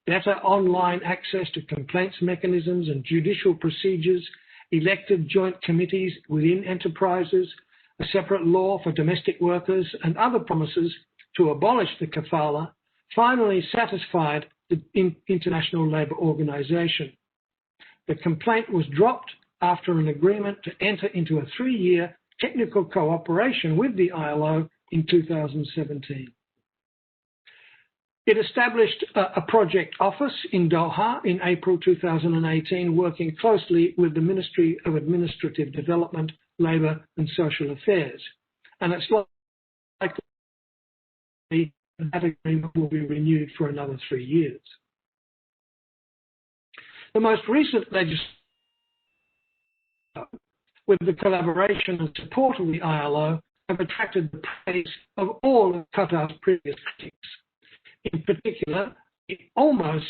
better online access to complaints mechanisms and judicial procedures, elected joint committees within enterprises, a separate law for domestic workers, and other promises to abolish the kafala finally satisfied the International Labour Organization. The complaint was dropped after an agreement to enter into a 3-year technical cooperation with the ILO in 2017. It established a project office in Doha in April 2018, working closely with the Ministry of Administrative Development, Labour and Social Affairs. And it's likely that agreement will be renewed for another 3 years. The most recent legislation, with the collaboration and support of the ILO, have attracted the praise of all of Qatar's previous critics. In particular, the almost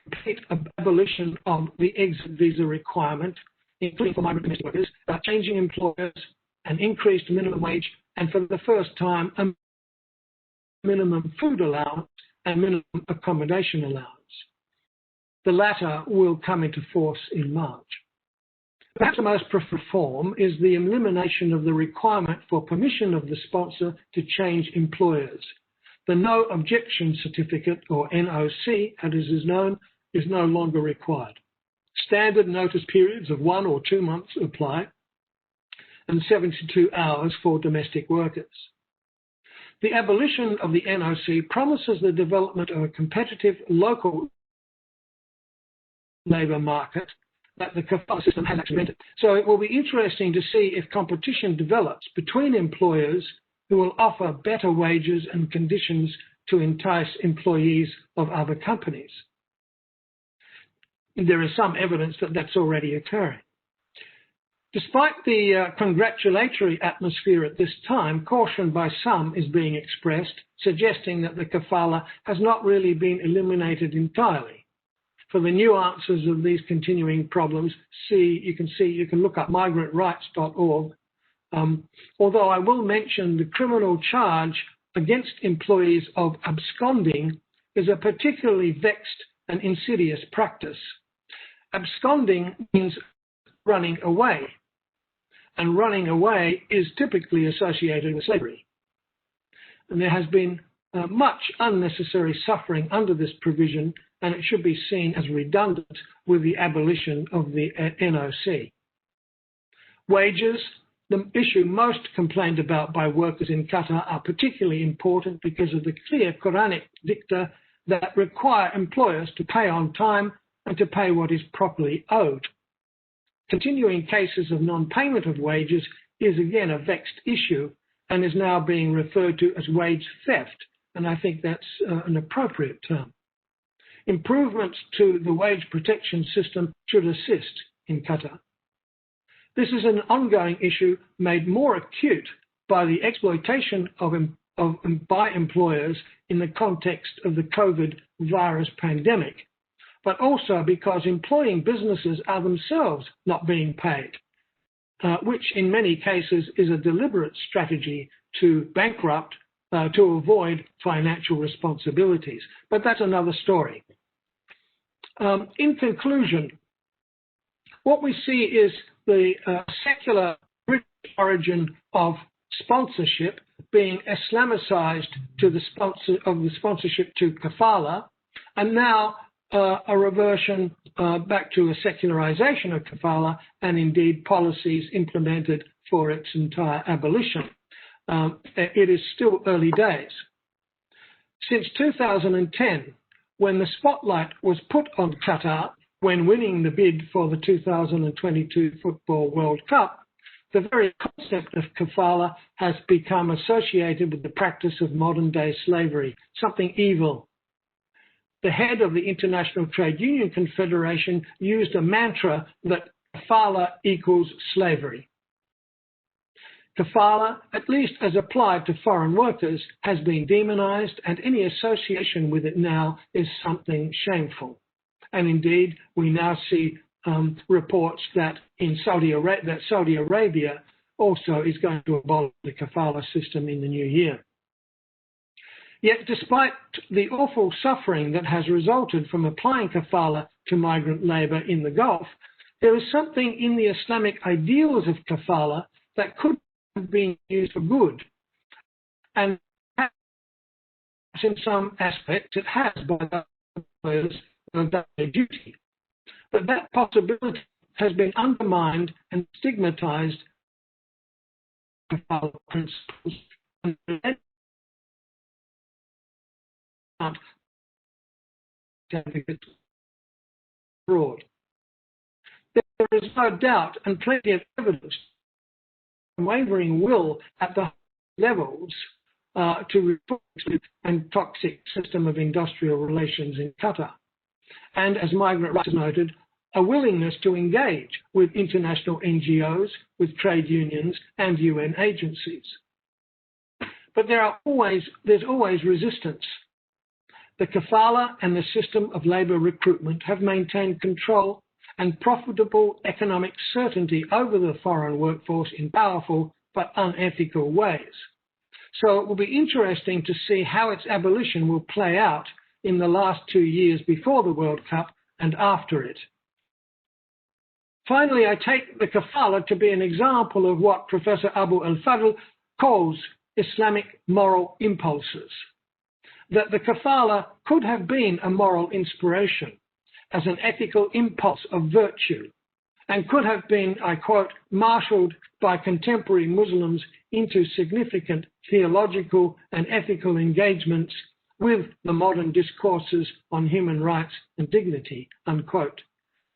complete abolition of the exit visa requirement, including for migrant domestic workers, changing employers, an increased minimum wage, and for the first time, a minimum food allowance and minimum accommodation allowance. The latter will come into force in March. Perhaps the most reform is the elimination of the requirement for permission of the sponsor to change employers. The No Objection Certificate, or NOC, as it is known, is no longer required. Standard notice periods of 1 or 2 months apply, and 72 hours for domestic workers. The abolition of the NOC promises the development of a competitive local labour market that the kafala system has actually invented. So it will be interesting to see if competition develops between employers who will offer better wages and conditions to entice employees of other companies. There is some evidence that that's already occurring. Despite the congratulatory atmosphere at this time, caution by some is being expressed, suggesting that the kafala has not really been eliminated entirely. For the nuances of these continuing problems, you can look up migrantrights.org. Although I will mention the criminal charge against employees of absconding is a particularly vexed and insidious practice. Absconding means running away, and running away is typically associated with slavery. And there has been much unnecessary suffering under this provision, and it should be seen as redundant with the abolition of the NOC. Wages, the issue most complained about by workers in Qatar, are particularly important because of the clear Quranic dicta that require employers to pay on time and to pay what is properly owed. Continuing cases of non-payment of wages is again a vexed issue and is now being referred to as wage theft, and I think that's an appropriate term. Improvements to the wage protection system should assist in Qatar. This is an ongoing issue made more acute by the exploitation by employers in the context of the COVID virus pandemic, but also because employing businesses are themselves not being paid, which in many cases is a deliberate strategy to bankrupt, to avoid financial responsibilities. But that's another story. In conclusion, what we see is the secular British origin of sponsorship being Islamicized to the sponsorship to kafala, and now a reversion back to a secularization of kafala and indeed policies implemented for its entire abolition. It is still early days. Since 2010, when the spotlight was put on Qatar when winning the bid for the 2022 Football World Cup, the very concept of kafala has become associated with the practice of modern-day slavery, something evil. The head of the International Trade Union Confederation used a mantra that kafala equals slavery. Kafala, at least as applied to foreign workers, has been demonized, and any association with it now is something shameful. And indeed, we now see reports that Saudi Arabia also is going to abolish the kafala system in the new year. Yet, despite the awful suffering that has resulted from applying kafala to migrant labour in the Gulf, there is something in the Islamic ideals of kafala that could have been used for good. And in some aspects, it has by those who have done their duty. But that possibility has been undermined and stigmatized by principles and abroad. There is no doubt and plenty of evidence unwavering will at the levels to reform and toxic system of industrial relations in Qatar. And as Migrant Rights noted, a willingness to engage with international NGOs, with trade unions and UN agencies. But there's always resistance. The kafala and the system of labour recruitment have maintained control and profitable economic certainty over the foreign workforce in powerful but unethical ways. So it will be interesting to see how its abolition will play out in the last 2 years before the World Cup and after it. Finally, I take the kafala to be an example of what Professor Ahmed Al-Fadl calls Islamic moral impulses. That the kafala could have been a moral inspiration as an ethical impulse of virtue and could have been, I quote, marshalled by contemporary Muslims into significant theological and ethical engagements with the modern discourses on human rights and dignity, unquote,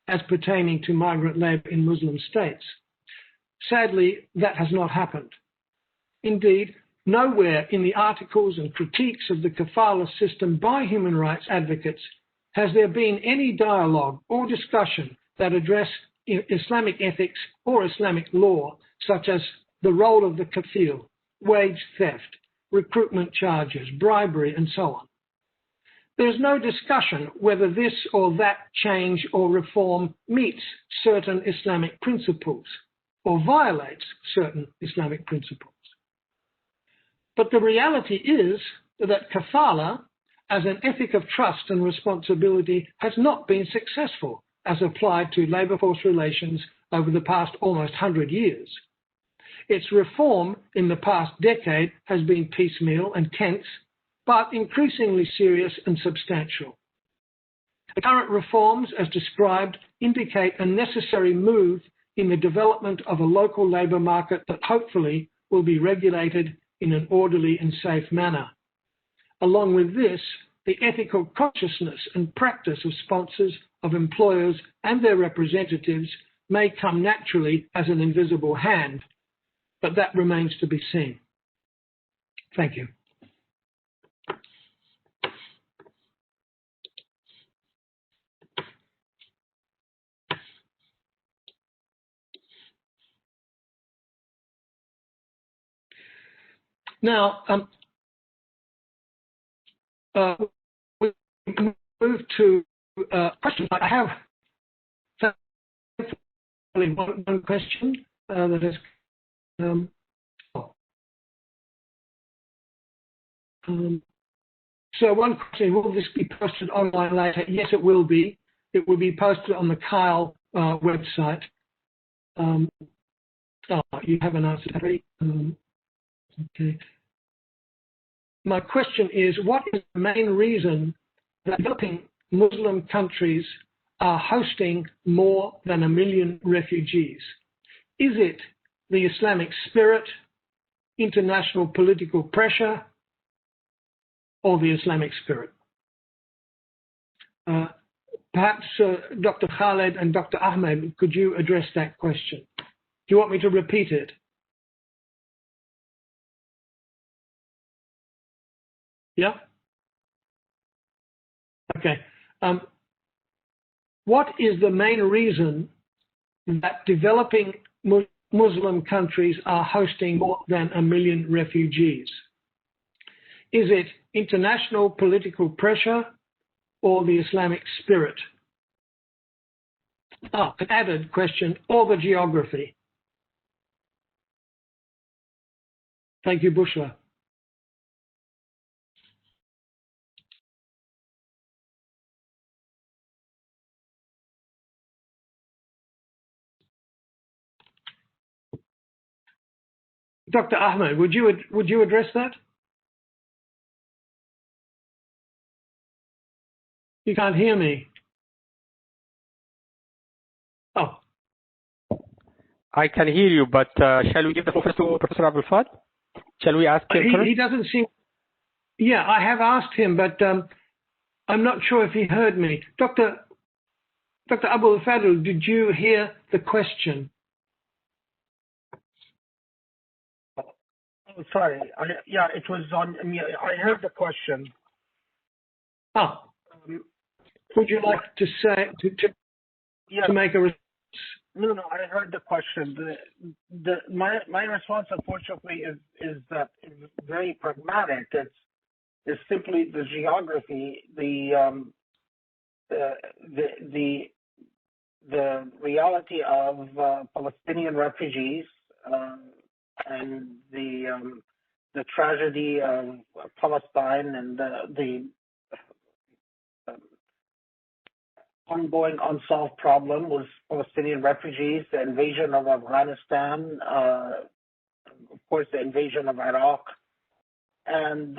as pertaining to migrant labour in Muslim states. Sadly, that has not happened. Indeed, nowhere in the articles and critiques of the kafala system by human rights advocates has there been any dialogue or discussion that address Islamic ethics or Islamic law, such as the role of the kafil, wage theft, recruitment charges, bribery, and so on. There's no discussion whether this or that change or reform meets certain Islamic principles or violates certain Islamic principles. But the reality is that kafala, as an ethic of trust and responsibility, has not been successful as applied to labour force relations over the past almost 100 years. Its reform in the past decade has been piecemeal and tense, but increasingly serious and substantial. The current reforms, as described, indicate a necessary move in the development of a local labour market that hopefully will be regulated in an orderly and safe manner. Along with this, the ethical consciousness and practice of sponsors, of employers and their representatives may come naturally as an invisible hand, but that remains to be seen. Thank you. Now, we move to questions. I have one question that is so one question, will this be posted online later? Yes, it will be. It will be posted on the CILE website. You haven't answered that. Okay. My question is, what is the main reason that developing Muslim countries are hosting more than 1 million refugees? Is it the Islamic spirit, international political pressure, or the Islamic spirit? Perhaps Dr. Khaled and Dr. Ahmed, could you address that question? Do you want me to repeat it? Yeah? Okay. What is the main reason that developing Muslim countries are hosting more than 1 million refugees? Is it international political pressure or the Islamic spirit? An added question, or the geography? Thank you, Bushra. Dr. Ahmed, would you address that? You can't hear me. Oh. I can hear you, but shall we give the floor to Professor Al-Fadl? Shall we ask him first? He doesn't seem... Yeah, I have asked him, but I'm not sure if he heard me. Dr. Al-Fadl, did you hear the question? Oh, sorry. Yeah, it was on. I heard the question. Oh. Would you like to say to make a response? No, I heard the question. My response, unfortunately, is that it's very pragmatic. It's simply the geography, the reality of Palestinian refugees and the tragedy of Palestine and the ongoing unsolved problem with Palestinian refugees, the invasion of Afghanistan, of course, the invasion of Iraq, and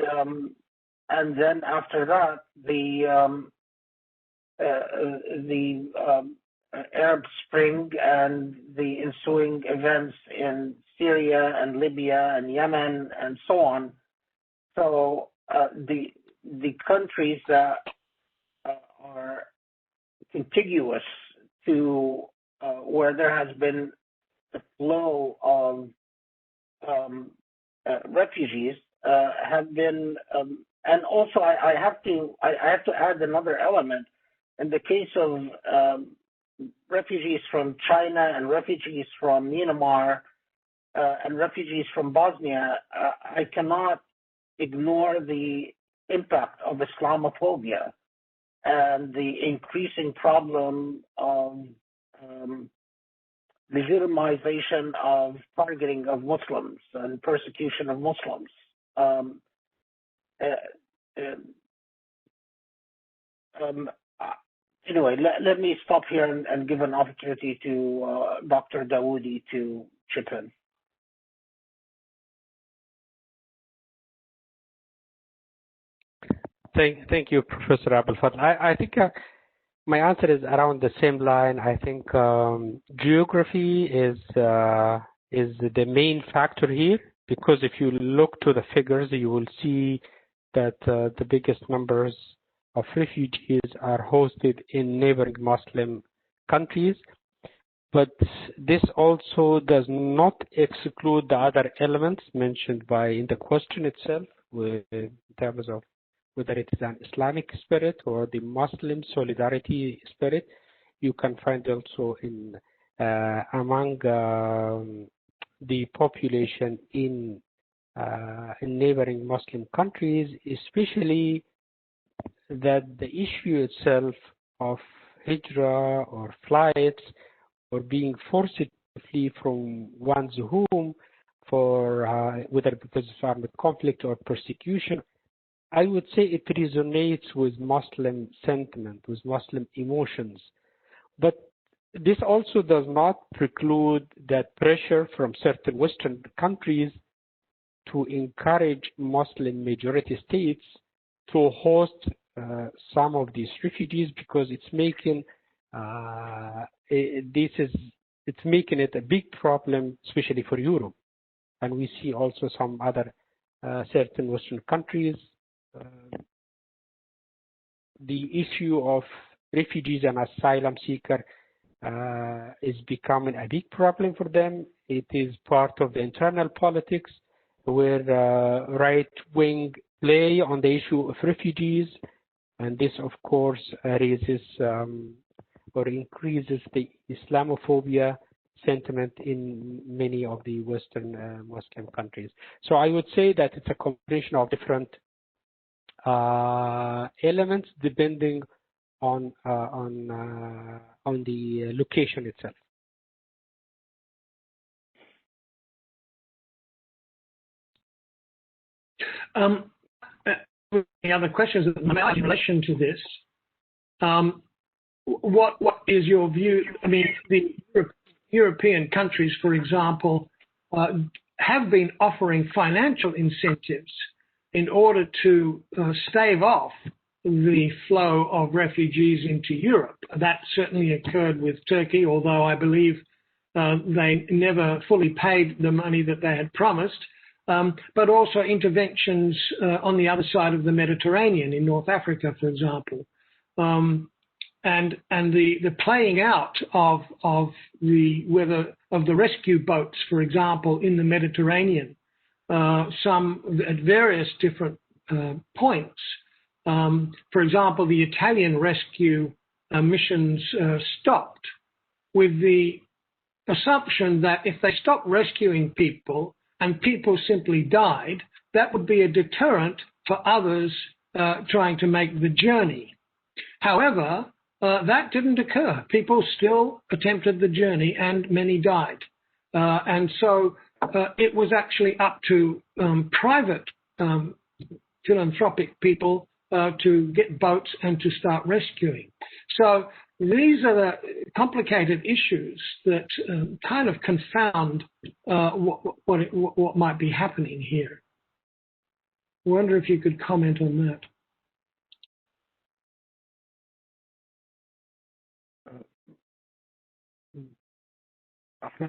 then after that, the Arab Spring and the ensuing events in Syria and Libya and Yemen and so on. So the countries that are contiguous to where there has been a flow of refugees have been, and also I have to add another element. In the case of refugees from China and refugees from Myanmar and refugees from Bosnia, I cannot ignore the impact of Islamophobia and the increasing problem of legitimization of targeting of Muslims and persecution of Muslims. Anyway, let me stop here and give an opportunity to Dr. Dawoody to chip in. Thank you, Professor Al-Fadl. I think my answer is around the same line. I think geography is the main factor here, because if you look to the figures, you will see that the biggest numbers of refugees are hosted in neighboring Muslim countries. But this also does not exclude the other elements mentioned in the question itself, in terms of whether it is an Islamic spirit or the Muslim solidarity spirit. You can find also among the population in neighboring Muslim countries, especially that the issue itself of hijra or flights or being forced to flee from one's home for whether because of armed conflict or persecution, I would say it resonates with Muslim sentiment, with Muslim emotions. But this also does not preclude that pressure from certain Western countries to encourage Muslim majority states to host some of these refugees, because it's making it's making it a big problem, especially for Europe. And we see also some other certain Western countries. The issue of refugees and asylum seekers is becoming a big problem for them. It is part of the internal politics where right-wing play on the issue of refugees, and this, of course, raises or increases the Islamophobia sentiment in many of the Western Muslim countries. So I would say that it's a combination of different elements depending on the location itself. Any other questions in relation to this? What is your view? I mean, the European countries, for example, have been offering financial incentives in order to stave off the flow of refugees into Europe. That certainly occurred with Turkey, although I believe they never fully paid the money that they had promised. But also interventions on the other side of the Mediterranean, in North Africa, for example. And the playing out of the rescue boats, for example, in the Mediterranean, some at various different points. For example, the Italian rescue missions stopped with the assumption that if they stopped rescuing people and people simply died, that would be a deterrent for others trying to make the journey. However, that didn't occur. People still attempted the journey and many died. And so it was actually up to private philanthropic people to get boats and to start rescuing. So these are the complicated issues that kind of confound what might be happening here. I wonder if you could comment on that.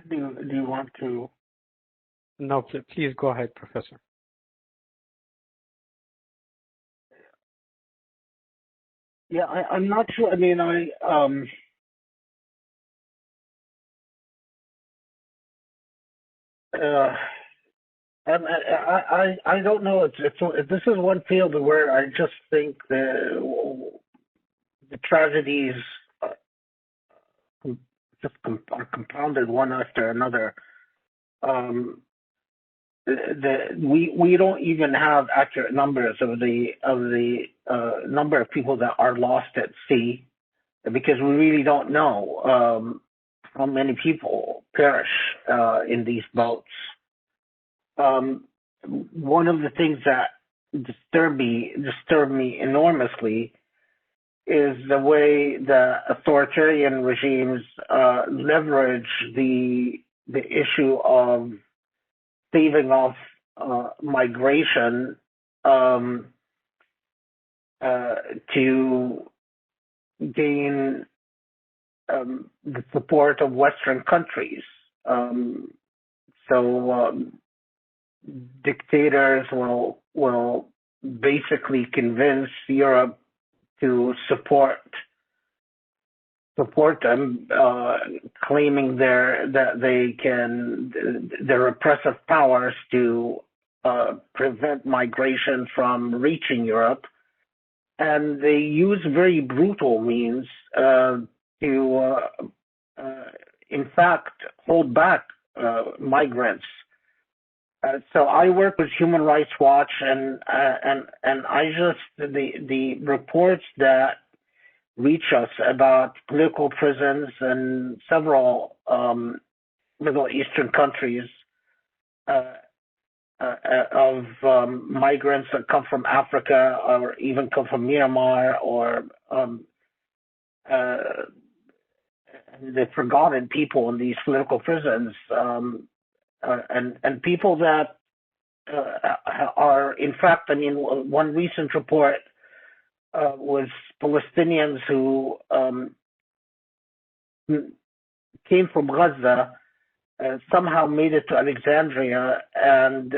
Do you want to? No, please go ahead, Professor. Yeah, I'm not sure. I mean, I don't know. This is one field where I just think the tragedies are compounded one after another. We don't even have accurate numbers of the number of people that are lost at sea, because we really don't know how many people perish in these boats. One of the things that disturb me enormously is the way the authoritarian regimes leverage the issue of staving off migration to gain the support of Western countries. So dictators will basically convince Europe to support them, claiming their repressive powers to prevent migration from reaching Europe, and they use very brutal means to, in fact, hold back migrants. So I work with Human Rights Watch, and I just the reports that reach us about political prisons in several Middle Eastern countries of migrants that come from Africa or even come from Myanmar, or the forgotten people in these political prisons. And people that are, in fact, I mean, one recent report was Palestinians who came from Gaza, somehow made it to Alexandria, and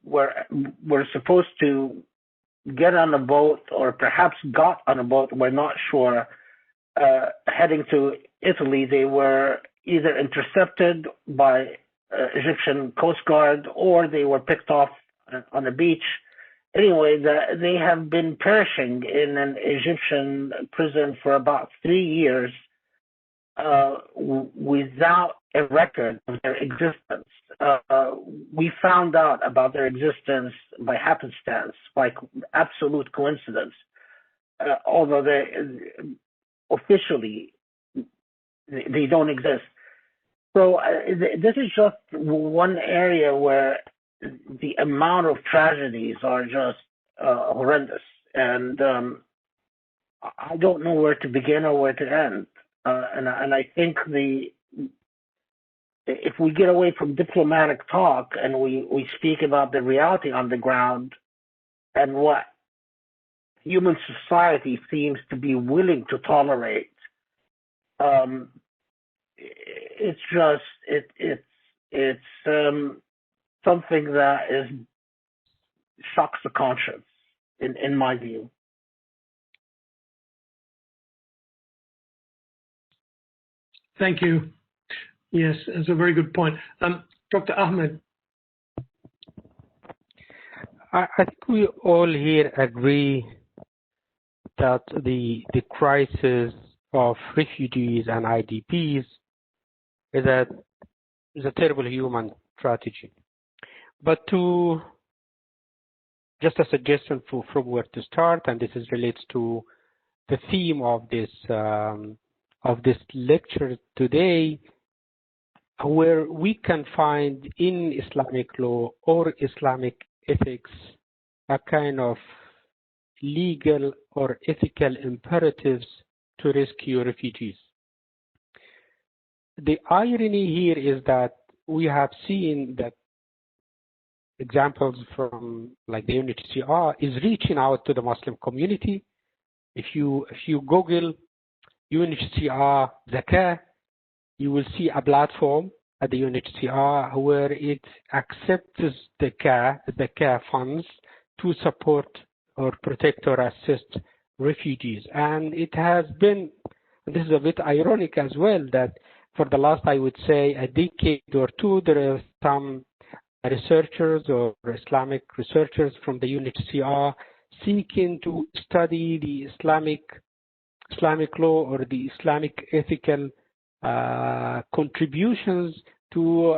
were supposed to get on a boat, or perhaps got on a boat, we're not sure, heading to Italy. They were either intercepted by Egyptian Coast Guard, or they were picked off on a beach. Anyway, they have been perishing in an Egyptian prison for about 3 years without a record of their existence. We found out about their existence by happenstance, by absolute coincidence, although they officially they don't exist. So this is just one area where the amount of tragedies are just horrendous, and I don't know where to begin or where to end. And I think if we get away from diplomatic talk and we speak about the reality on the ground and what human society seems to be willing to tolerate, it's something that shocks the conscience, in my view. Thank you. Yes, that's a very good point. Dr. Ahmed. I think we all here agree that the crisis of refugees and IDPs is a terrible human tragedy. But just a suggestion from where to start, and this relates to the theme of this lecture today, where we can find in Islamic law or Islamic ethics a kind of legal or ethical imperatives to rescue refugees. The irony here is that we have seen that examples from like the UNHCR is reaching out to the Muslim community. If you Google UNHCR Zakah, you will see a platform at the UNHCR where it accepts the CAR funds to support or protect or assist refugees. And it has been, this is a bit ironic as well, that for the last, I would say, a decade or two, there are some researchers or Islamic researchers from the UNHCR seeking to study the Islamic law or the Islamic ethical contributions to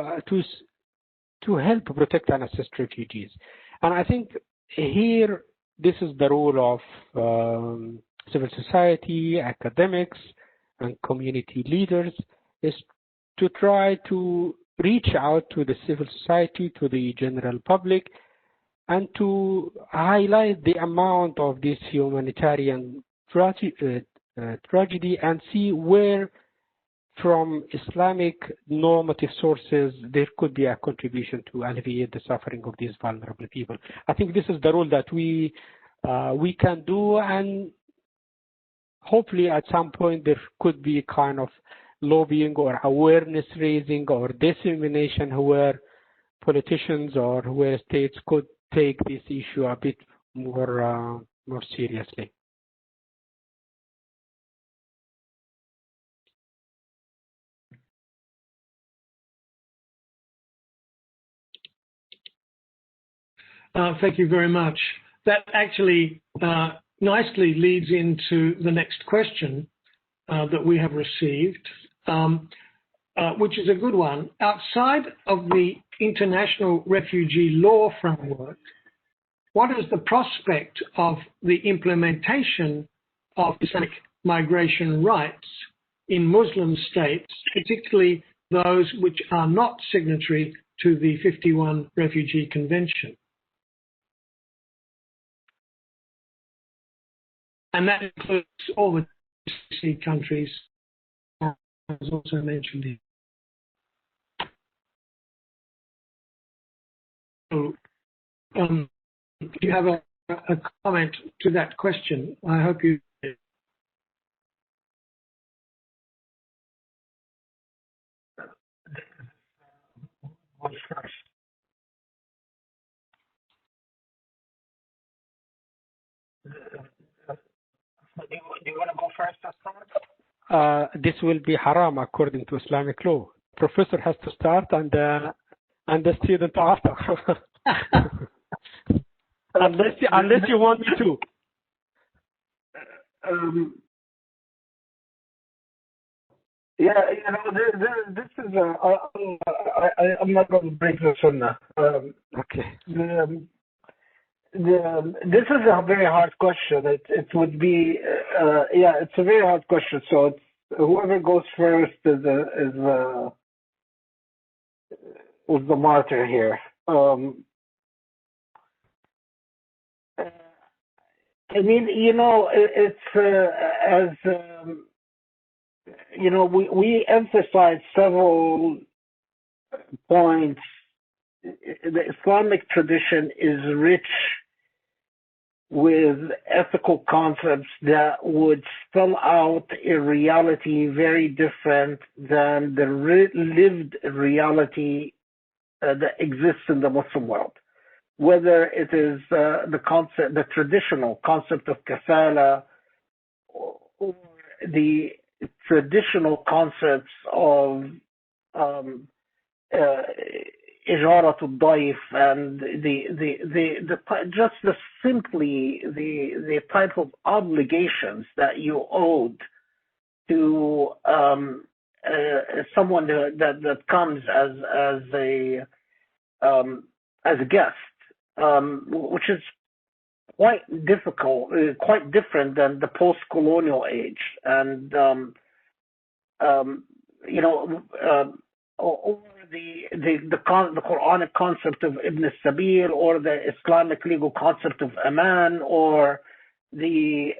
help protect and assist refugees. And I think here, this is the role of civil society, academics, and community leaders, is to try to reach out to the civil society, to the general public, and to highlight the amount of this humanitarian tragedy and see where from Islamic normative sources there could be a contribution to alleviate the suffering of these vulnerable people. I think this is the role that we can do, and hopefully at some point there could be kind of lobbying or awareness raising or dissemination where politicians or where states could take this issue a bit more seriously. Thank you very much. That actually nicely leads into the next question that we have received, which is a good one. Outside of the international refugee law framework, what is the prospect of the implementation of Islamic migration rights in Muslim states, particularly those which are not signatory to the 51 Refugee Convention? And that includes all the GCC countries, as also mentioned here. So, do you have a comment to that question. I hope you. Do you want to go first, Asad? This will be haram according to Islamic law. Professor has to start and the student after. unless you want me to. Yeah, this is I'm not going to break the sunnah. Okay. This is a very hard question. It would be it's a very hard question. So it's whoever goes first is the martyr here. I mean, it's as we emphasize several points. The Islamic tradition is rich with ethical concepts that would spell out a reality very different than the lived reality that exists in the Muslim world. Whether it is the traditional concept of kafala, or the traditional concepts of إجارة الضيف and simply the type of obligations that you owed to someone that comes as a guest, which is quite difficult, quite different than the post-colonial age, and or the Quranic concept of Ibn Sabil, or the Islamic legal concept of Aman, or the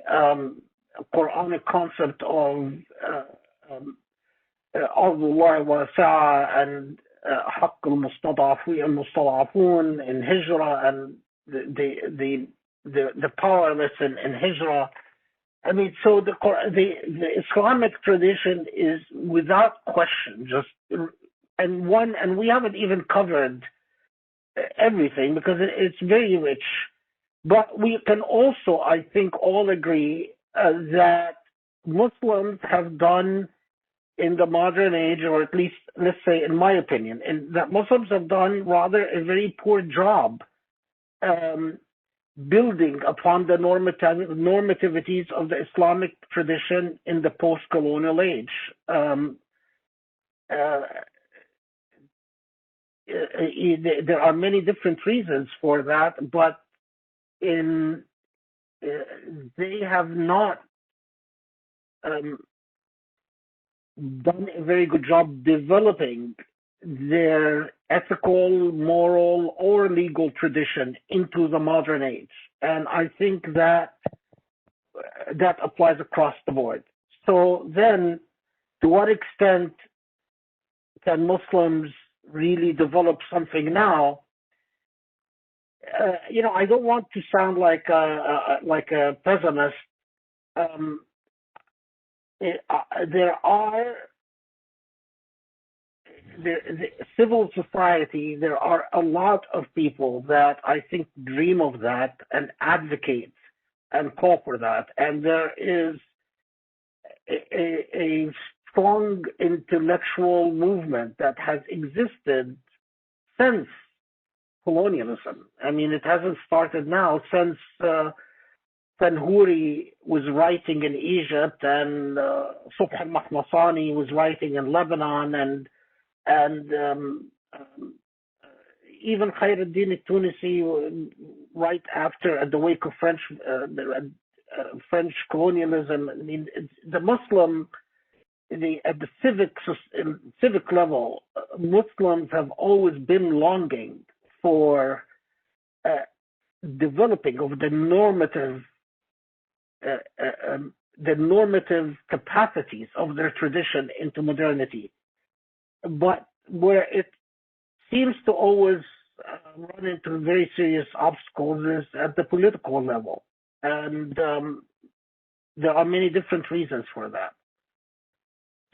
Quranic concept of Allah Wasi'a and Haqq al-Mustadafun in Hijra, and the powerless in Hijra. I mean, so the Islamic tradition is without question and we haven't even covered everything because it's very rich. But we can also, I think, all agree that Muslims have done in the modern age, or at least, let's say, in my opinion, that Muslims have done rather a very poor job building upon the normativities of the Islamic tradition in the post-colonial age. There are many different reasons for that, but they have not done a very good job developing their ethical, moral, or legal tradition into the modern age. And I think that applies across the board. So then, to what extent can Muslims really develop something now? I don't want to sound like a pessimist. The civil society, there are a lot of people that I think dream of that and advocate and call for that. And there is a strong intellectual movement that has existed since colonialism. I mean, it hasn't started now. Since Tanhuri was writing in Egypt, and Subh al-Mahmasani was writing in Lebanon, and even Jureidini al-Tunisi, right after, at the wake of French colonialism. I mean, the Muslim, at the civic level, Muslims have always been longing for developing of the normative capacities of their tradition into modernity. But where it seems to always run into very serious obstacles is at the political level. And there are many different reasons for that.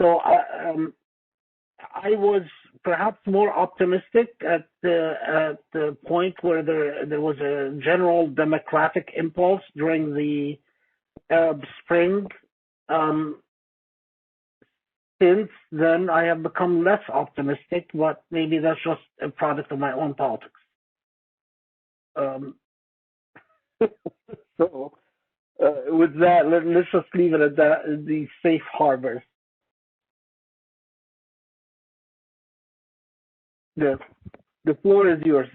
So I was perhaps more optimistic at the point where there was a general democratic impulse during the Arab Spring. Since then, I have become less optimistic, but maybe that's just a product of my own politics. So, with that, let's just leave it at that, the safe harbors. The floor is yours.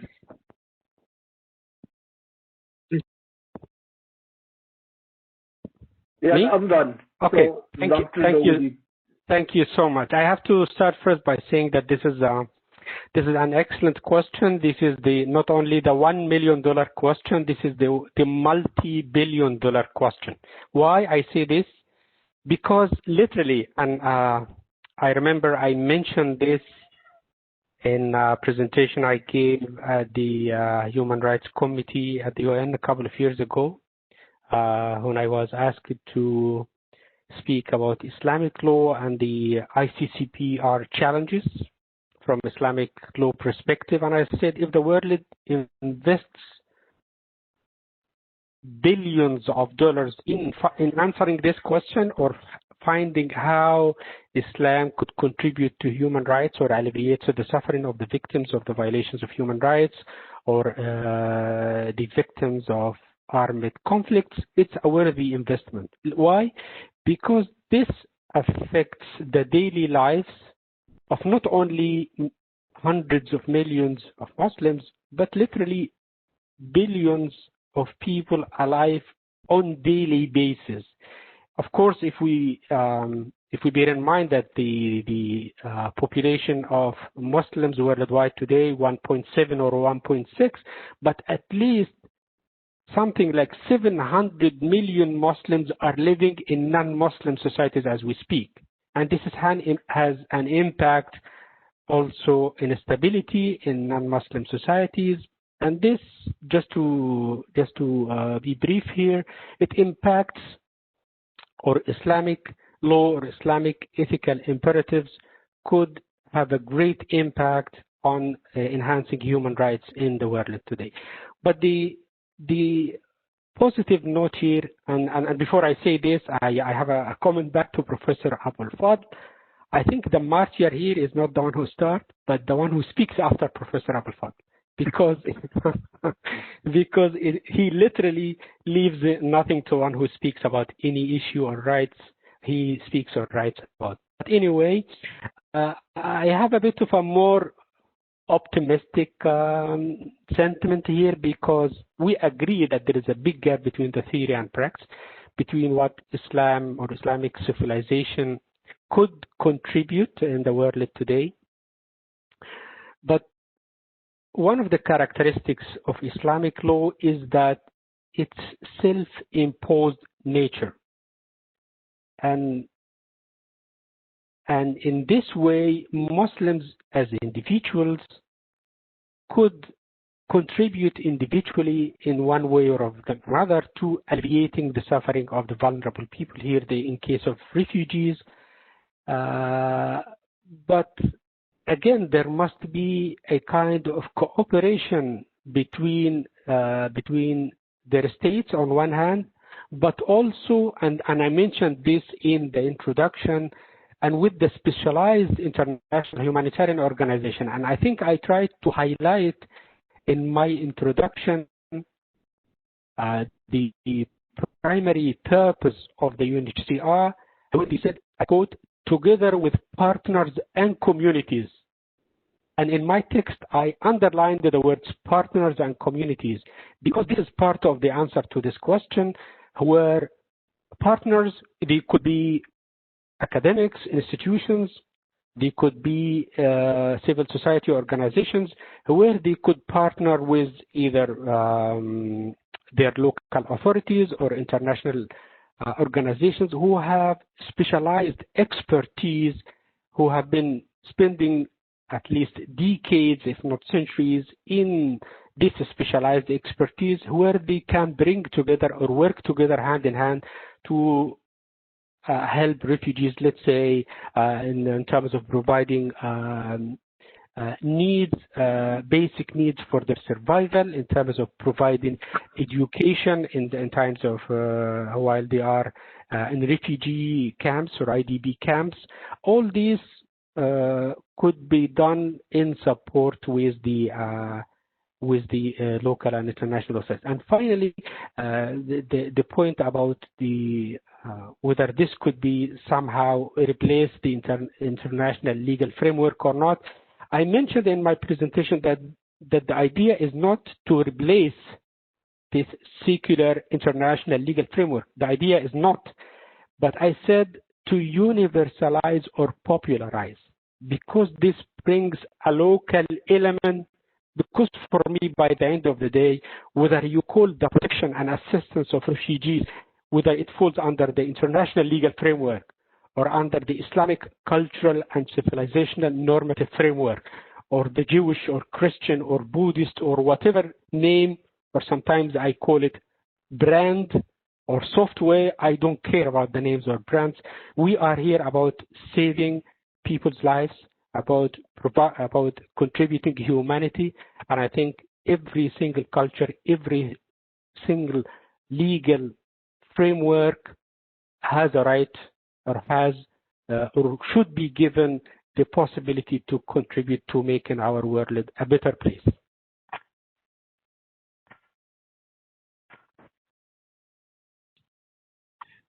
Yeah, Me? I'm done. Okay, So, thank you. Thank you so much. I have to start first by saying that this is an excellent question. This is not only the $1 million question, this is the multi-billion-dollar question. Why I say this? Because literally, and I remember I mentioned this in a presentation I gave at the Human Rights Committee at the UN a couple of years ago, when I was asked to speak about Islamic law and the ICCPR challenges from Islamic law perspective. And I said, if the world invests billions of dollars in answering this question or finding how Islam could contribute to human rights or alleviate the suffering of the victims of the violations of human rights or the victims of armed conflicts, it's a worthy investment. Why? Because this affects the daily lives of not only hundreds of millions of Muslims, but literally billions of people alive on daily basis. Of course, if we bear in mind that the population of Muslims worldwide today 1.7 or 1.6, but at least something like 700 million Muslims are living in non-Muslim societies as we speak. And this has an impact also in stability in non-Muslim societies. And this, just to be brief here, it impacts or Islamic law or Islamic ethical imperatives could have a great impact on enhancing human rights in the world today. But the positive note here, and before I say this, I have a comment back to Professor Al-Fadl. I think the martyr here is not the one who starts, but the one who speaks after Professor Al-Fadl, because he literally leaves nothing to one who speaks about any issue or rights he speaks or writes about. But anyway, I have a bit of a more optimistic sentiment here, because we agree that there is a big gap between the theory and practice, between what Islam or Islamic civilization could contribute in the world today. But one of the characteristics of Islamic law is that it's self-imposed nature. And in this way, Muslims as individuals could contribute individually in one way or another to alleviating the suffering of the vulnerable people here, in case of refugees. But again, there must be a kind of cooperation between their states on one hand, but also, and I mentioned this in the introduction, and with the specialized international humanitarian organization. And I think I tried to highlight in my introduction the primary purpose of the UNHCR, when he said, I quote, together with partners and communities. And in my text, I underlined the words partners and communities, because this is part of the answer to this question, where partners, they could be academics, institutions, they could be civil society organizations, where they could partner with either their local authorities or international organizations who have specialized expertise, who have been spending at least decades, if not centuries, in this specialized expertise where they can bring together or work together hand in hand to help refugees, let's say, in terms of providing needs, basic needs for their survival, in terms of providing education in times of while they are in refugee camps or IDP camps. All these could be done in support with the local and international sites. And finally, the point about the whether this could be somehow replace the international legal framework or not. I mentioned in my presentation that the idea is not to replace this secular international legal framework. The idea is not, but I said to universalize or popularize, because this brings a local element. Because for me, by the end of the day, whether you call the protection and assistance of refugees, whether it falls under the international legal framework or under the Islamic cultural and civilizational normative framework, or the Jewish or Christian or Buddhist or whatever name, or sometimes I call it brand or software, I don't care about the names or brands. We are here about saving people's lives, about contributing humanity, and I think every single culture, every single legal framework has a right or has or should be given the possibility to contribute to making our world a better place.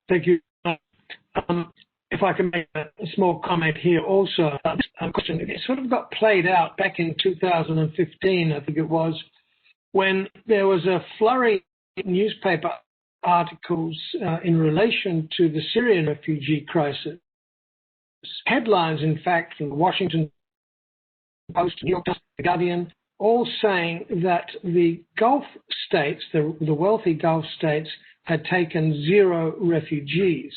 Thank you. If I can make a small comment here also, a question. It sort of got played out back in 2015, I think it was, when there was a flurry of newspaper articles in relation to the Syrian refugee crisis. Headlines, in fact, from the Washington Post, New York Times, The Guardian, all saying that the Gulf states, the wealthy Gulf states, had taken 0 refugees.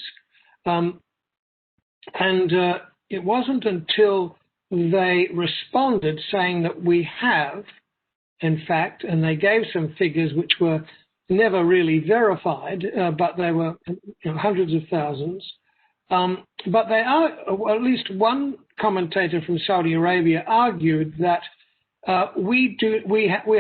It wasn't until they responded saying that we have, in fact, and they gave some figures which were never really verified, but they were hundreds of thousands. But they are, or at least one commentator from Saudi Arabia argued that we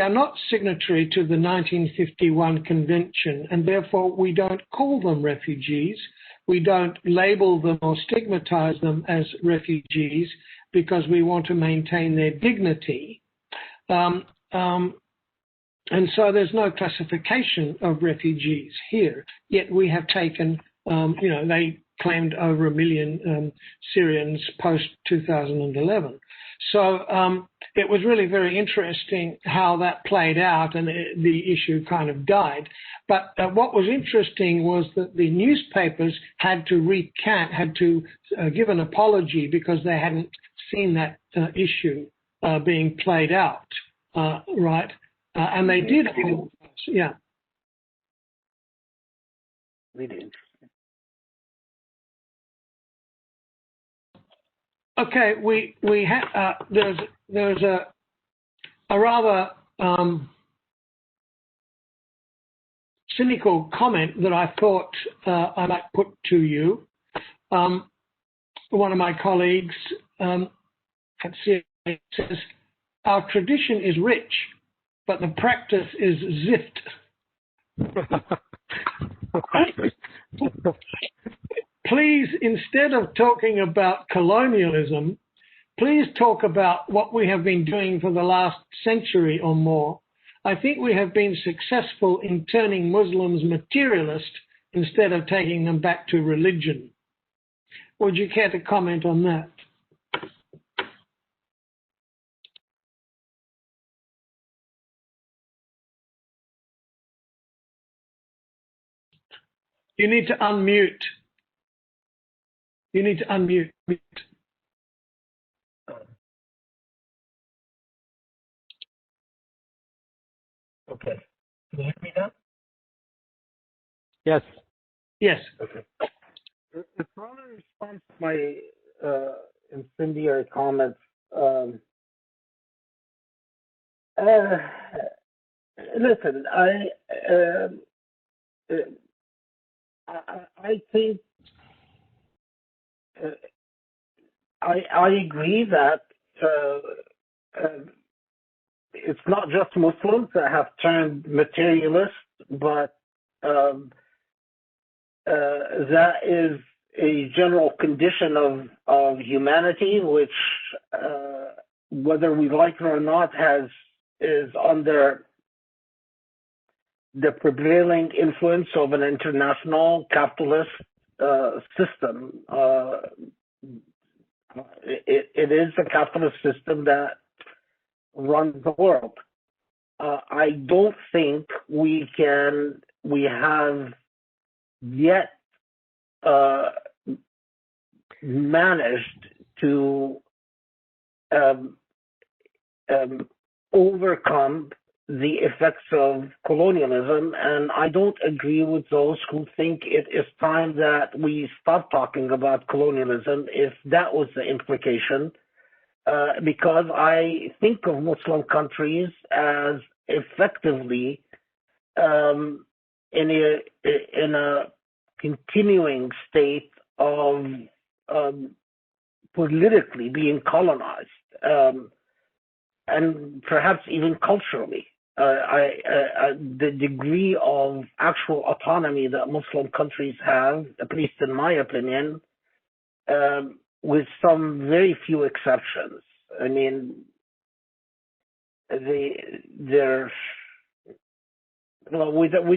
are not signatory to the 1951 convention, and therefore we don't call them refugees. We don't label them or stigmatize them as refugees because we want to maintain their dignity. And so there's no classification of refugees here, yet we have taken, they claimed over 1 million Syrians post-2011. So it was really very interesting how that played out, and the issue kind of died. But what was interesting was that the newspapers had to recant, had to give an apology because they hadn't seen that issue being played out, right? And they did. Yeah. Really interesting. Okay, we have there's a rather cynical comment that I thought I might put to you. One of my colleagues at CILE says, "Our tradition is rich, but the practice is zift." Please, instead of talking about colonialism, please talk about what we have been doing for the last century or more. I think we have been successful in turning Muslims materialist instead of taking them back to religion. Would you care to comment on that? You need to unmute. You need to unmute. Okay. Can you hear me now? Yes. Yes. Okay. It's not in response to my incendiary comments Listen, I think I agree that it's not just Muslims that have turned materialist, but that is a general condition of humanity, which, whether we like it or not, is under the prevailing influence of an international capitalist system. It is a capitalist system that runs the world. I don't think we have yet managed to overcome the effects of colonialism, and I don't agree with those who think it is time that we stop talking about colonialism, if that was the implication, because I think of Muslim countries as effectively in a continuing state of politically being colonized, and perhaps even culturally. The degree of actual autonomy that Muslim countries have, at least in my opinion, with some very few exceptions. I mean, we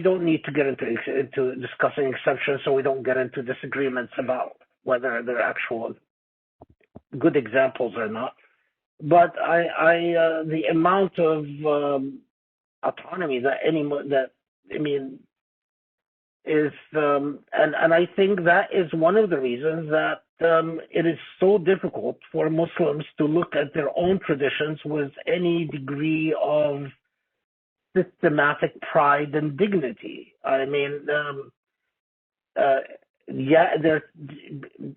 don't need to get into discussing exceptions, so we don't get into disagreements about whether they're actual good examples or not. But the amount of autonomy that is, and I think that is one of the reasons that it is so difficult for Muslims to look at their own traditions with any degree of systematic pride and dignity. I mean,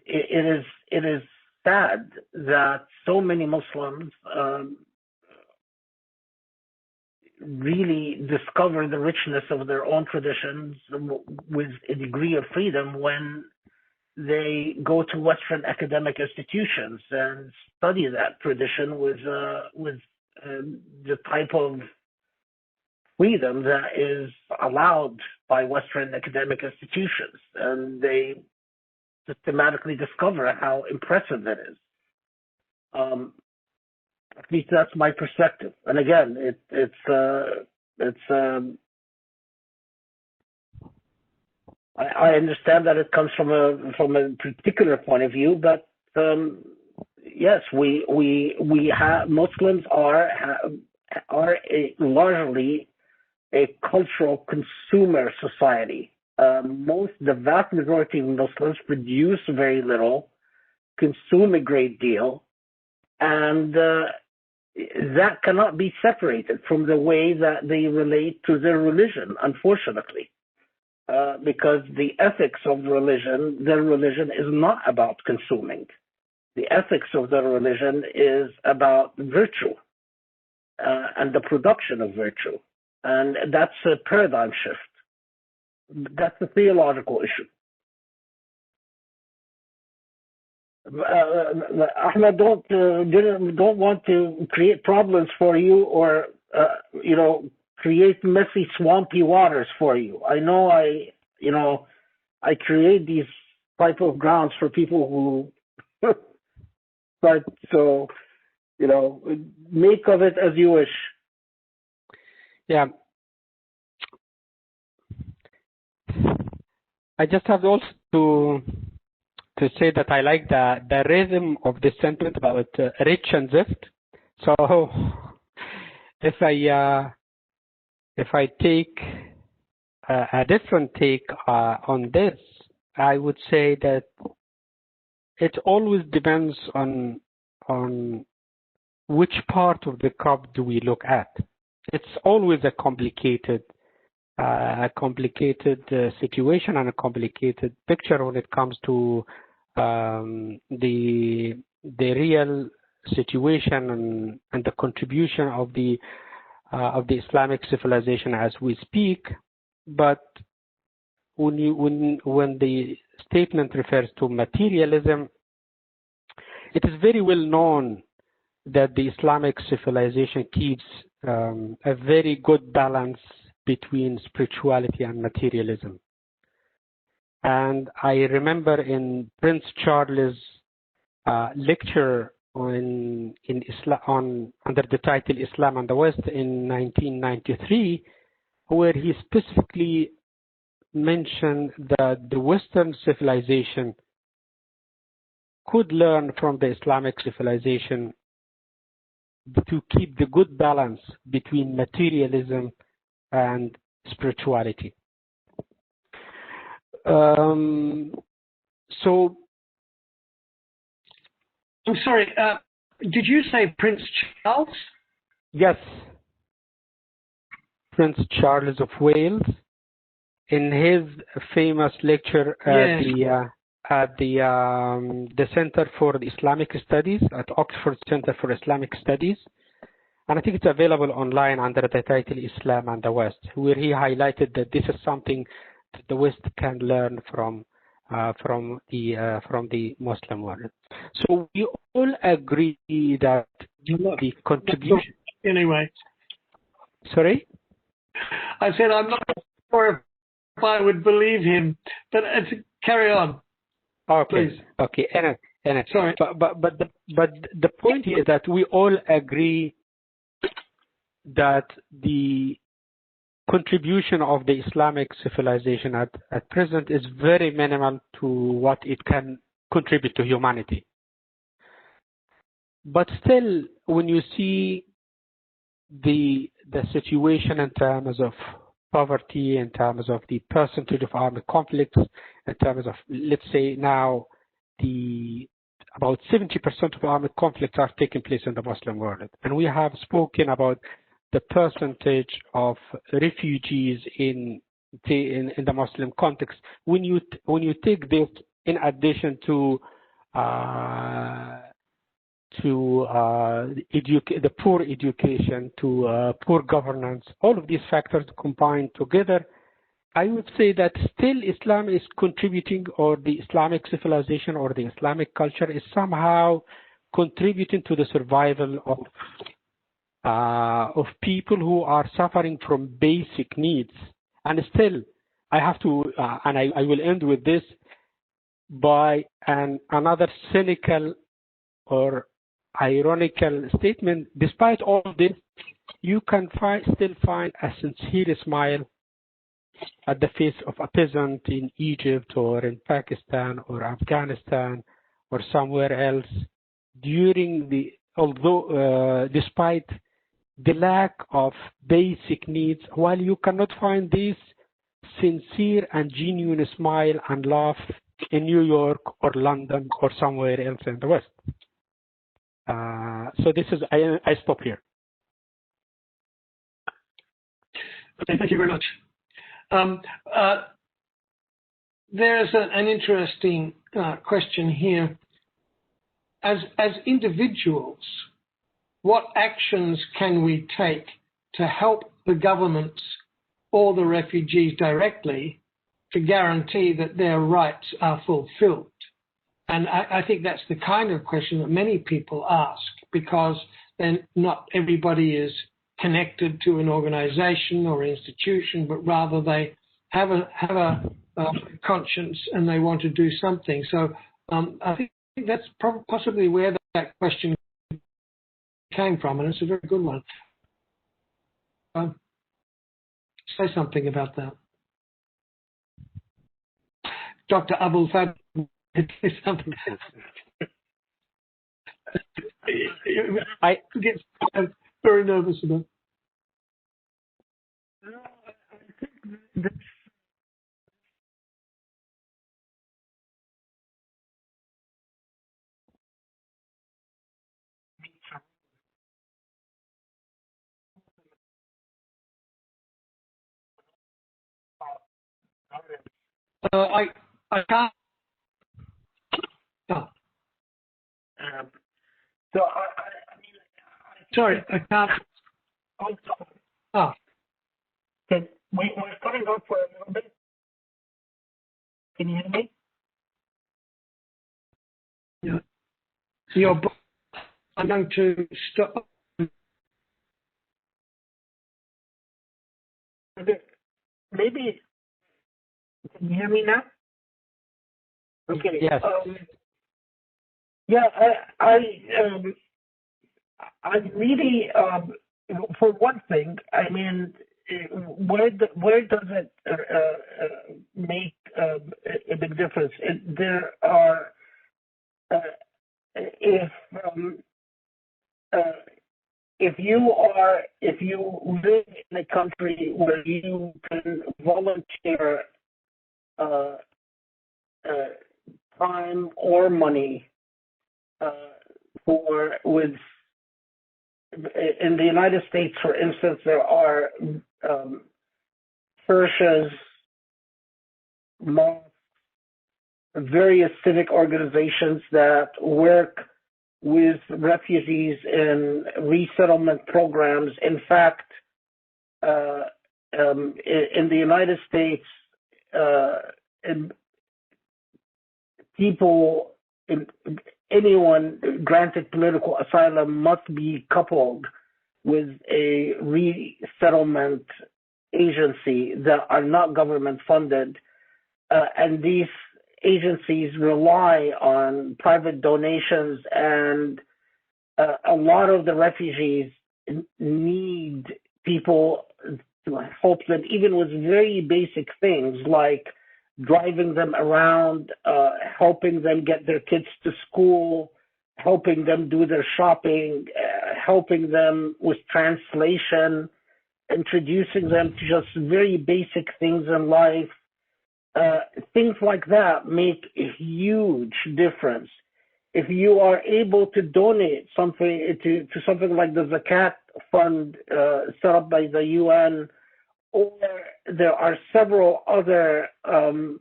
it is sad that so many Muslims really discover the richness of their own traditions with a degree of freedom when they go to Western academic institutions and study that tradition with the type of freedom that is allowed by Western academic institutions, and they systematically discover how impressive it is. At least that's my perspective. And again, I understand that it comes from a particular point of view, but yes, we have Muslims are largely a cultural consumer society. The vast majority of Muslims produce very little, consume a great deal, and that cannot be separated from the way that they relate to their religion, unfortunately. Because the ethics of their religion is not about consuming. The ethics of their religion is about virtue and the production of virtue. And that's a paradigm shift. That's a theological issue. Ahmed, don't want to create problems for you, or create messy, swampy waters for you. I know I create these type of grounds for people who but so make of it as you wish. Yeah. I just have also to say that I like the rhythm of the sentence about rich and zift. So if I take a different take on this, I would say that it always depends on which part of the cup do we look at. It's always a complicated situation and a complicated picture when it comes to the real situation and the contribution of the the Islamic civilization as we speak. But when the statement refers to materialism, it is very well known that the Islamic civilization keeps a very good balance between spirituality and materialism. And I remember in Prince Charles' lecture under the title Islam and the West in 1993, where he specifically mentioned that the Western civilization could learn from the Islamic civilization to keep the good balance between materialism and spirituality. So, I'm sorry, did you say Prince Charles? Yes, Prince Charles of Wales, in his famous lecture at the Center for the Islamic Studies, at Oxford Center for Islamic Studies, and I think it's available online under the title Islam and the West, where he highlighted that this is something that the West can learn from the Muslim world. So we all agree that the contribution. Anyway. Sorry? I said I'm not sure if I would believe him, but carry on. Okay. Please. Okay. And sorry. But the point here is that we all agree that the contribution of the Islamic civilization at present is very minimal to what it can contribute to humanity. But still, when you see the situation in terms of poverty, in terms of the percentage of armed conflicts, in terms of, let's say now, about 70% of armed conflicts are taking place in the Muslim world. And we have spoken about the percentage of refugees in the Muslim context. When you take this in addition to the poor education, to poor governance, all of these factors combined together, I would say that still Islam is contributing, or the Islamic civilization or the Islamic culture is somehow contributing to the survival of people who are suffering from basic needs. And still, I have to, and I will end with this by another cynical or ironical statement. Despite all this, you can still find a sincere smile at the face of a peasant in Egypt or in Pakistan or Afghanistan or somewhere else despite the lack of basic needs, while you cannot find this sincere and genuine smile and laugh in New York or London or somewhere else in the West. So this is, I stop here. Okay, thank you very much. There's an interesting question here. As individuals, what actions can we take to help the governments or the refugees directly to guarantee that their rights are fulfilled? And I think that's the kind of question that many people ask, because then not everybody is connected to an organization or institution, but rather they have a conscience and they want to do something. So I think that's possibly where that question came from, and it's a very good one. Say something about that. Dr. Al-Fadl, say something. I get very nervous about it. I can't. Oh. So I mean, sorry, I can't. Ah, We're starting off for a little bit. Can you hear me? yeah. So I'm going to stop. Maybe, can you hear me now? Okay. Yes. Yeah, I really, for one thing, I mean, where does it make a big difference? There are, if you live in a country where you can volunteer time or money in the United States, for instance, there are churches, mosques, various civic organizations that work with refugees in resettlement programs. In fact, in the United States, anyone granted political asylum must be coupled with a resettlement agency that are not government funded, and these agencies rely on private donations, and a lot of the refugees need people to help them even with very basic things like driving them around, helping them get their kids to school, helping them do their shopping, helping them with translation, introducing them to just very basic things in life. Things like that make a huge difference. If you are able to donate something to something like the Zakat fund set up by the UN, or there are several other Sadaqah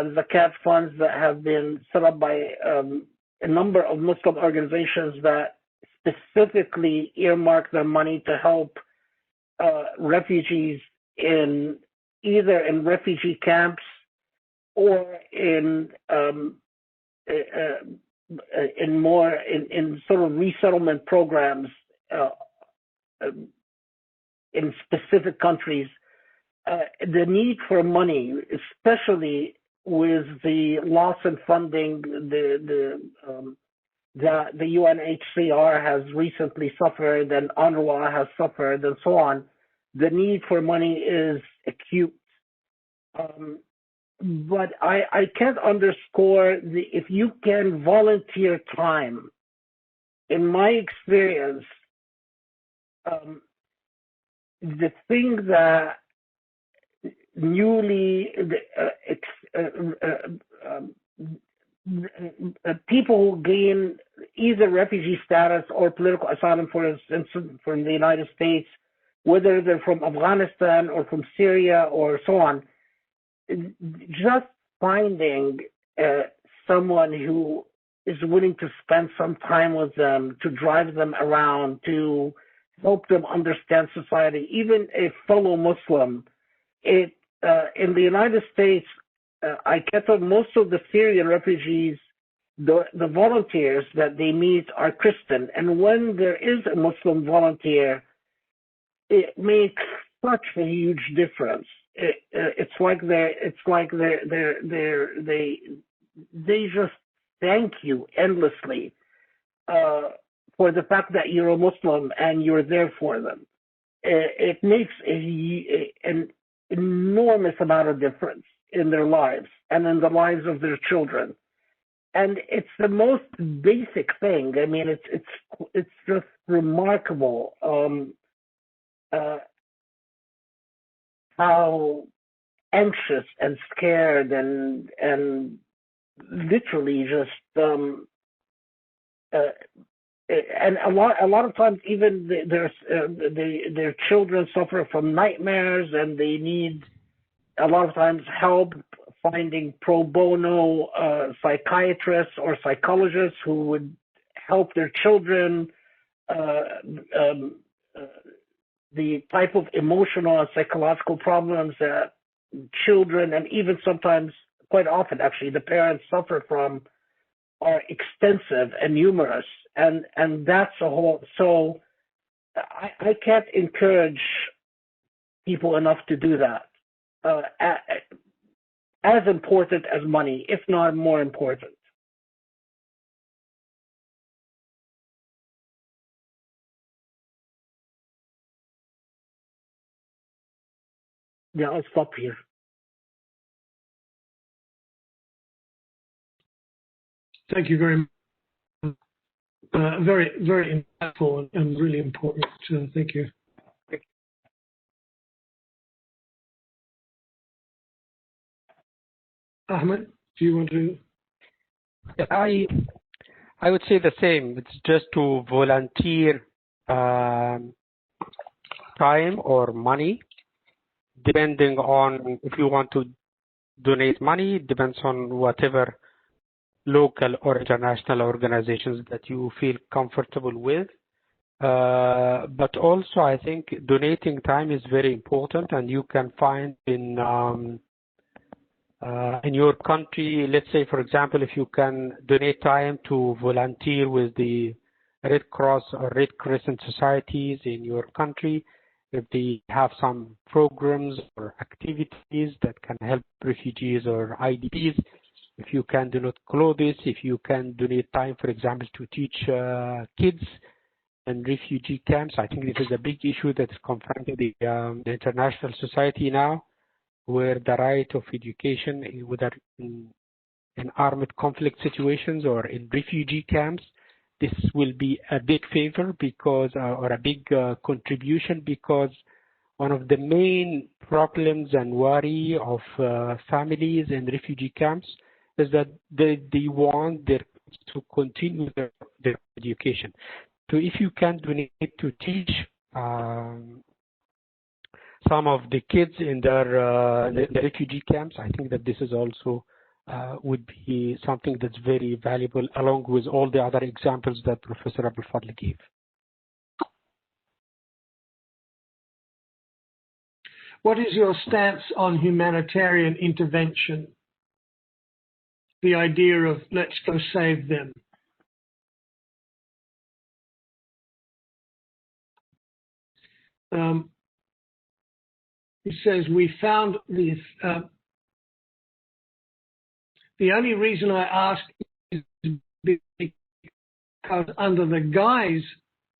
and Zakat funds that have been set up by a number of Muslim organizations that specifically earmark their money to help refugees either in refugee camps or in sort of resettlement programs in specific countries. The need for money, especially with the loss in funding, the UNHCR has recently suffered, and UNRWA has suffered, and so on. The need for money is acute. But I can't underscore if you can volunteer time. In my experience, the thing that people who gain either refugee status or political asylum, for instance, from the United States, whether they're from Afghanistan or from Syria or so on, just finding someone who is willing to spend some time with them, to drive them around, to help them understand society, even a fellow Muslim. In the United States, I get that most of the Syrian refugees, the volunteers that they meet are Christian, and when there is a Muslim volunteer, it makes such a huge difference. It's like they just thank you endlessly for the fact that you're a Muslim and you're there for them. It makes an enormous amount of difference in their lives and in the lives of their children. And it's the most basic thing. I mean, it's just remarkable how anxious and scared and literally just and a lot of times even their children suffer from nightmares, and they need a lot of times help finding pro bono psychiatrists or psychologists who would help their children the type of emotional and psychological problems that children and even sometimes, quite often actually, the parents suffer from are extensive and numerous, and that's a whole. So I can't encourage people enough to do that. As important as money, if not more important. Yeah, I'll stop here. Thank you very much. Very, very impactful and really important. Thank you. Ahmed, do you want to? I would say the same. It's just to volunteer time or money, depending on if you want to donate money. It depends on whatever local or international organizations that you feel comfortable with. But also, I think donating time is very important, and you can find in your country, let's say, for example, if you can donate time to volunteer with the Red Cross or Red Crescent societies in your country, if they have some programs or activities that can help refugees or IDPs, if you can donate clothes, if you can donate time, for example, to teach kids in refugee camps. I think this is a big issue that's confronting the international society now, where the right of education, whether in armed conflict situations or in refugee camps, this will be a big favor because, or a big contribution, because one of the main problems and worry of families in refugee camps is that they want their kids to continue their education. So if you can donate to teach some of the kids in the refugee camps, I think that this is also would be something that's very valuable, along with all the other examples that Professor Al-Fadl gave. What is your stance on humanitarian intervention? The idea of let's go save them. He says, we found this. The only reason I ask is because under the guise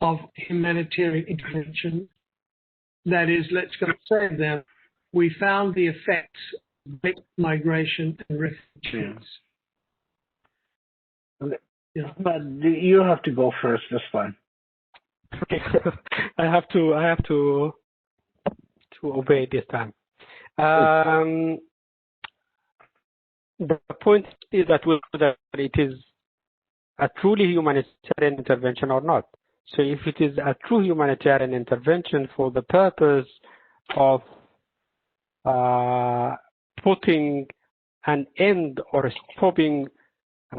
of humanitarian intervention, that is, let's go save them, we found the effects of great migration and refugees. Yeah. But you have to go first this time. Okay, I have to obey this time. The point is that whether it is a truly humanitarian intervention or not. So if it is a true humanitarian intervention for the purpose of putting an end or stopping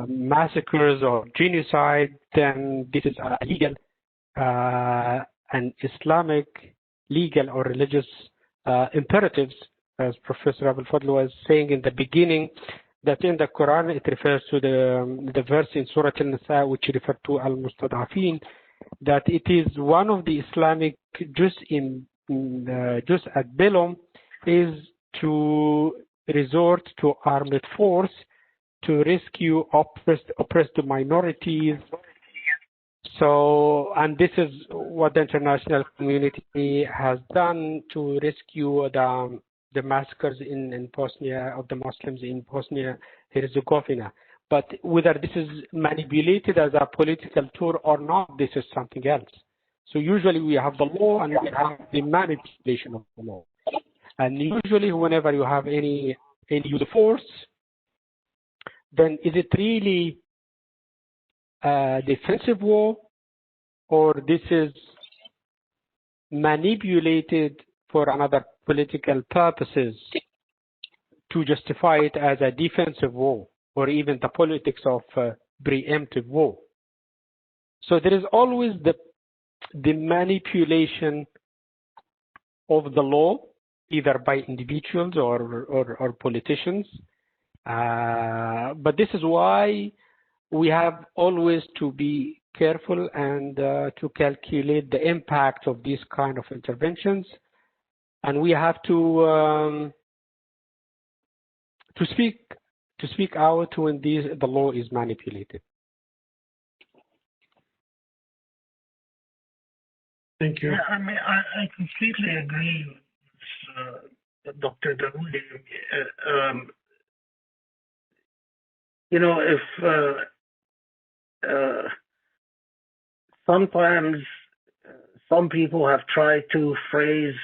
massacres or genocide, then this is a legal and Islamic legal or religious imperatives, as Professor Al-Fadl was saying in the beginning, that in the Quran it refers to the verse in Surah Al-Nisa which refer to al-mustad'afin, that it is one of the Islamic juz at Belum is to resort to armed force to rescue oppressed minorities. So, and this is what the international community has done to rescue the massacres in Bosnia of the Muslims in Bosnia-Herzegovina. But whether this is manipulated as a political tool or not, this is something else. So usually we have the law and we have the manipulation of the law. And usually whenever you have any use of force, then is it really a defensive war, or this is manipulated for another political purposes to justify it as a defensive war, or even the politics of preemptive war? So there is always the manipulation of the law, either by individuals or politicians. But this is why we have always to be careful and to calculate the impact of these kind of interventions, and we have to speak out when the law is manipulated. Thank you. Yeah, I mean, I completely agree with Dr. Dawoody. You know, if sometimes some people have tried to phrase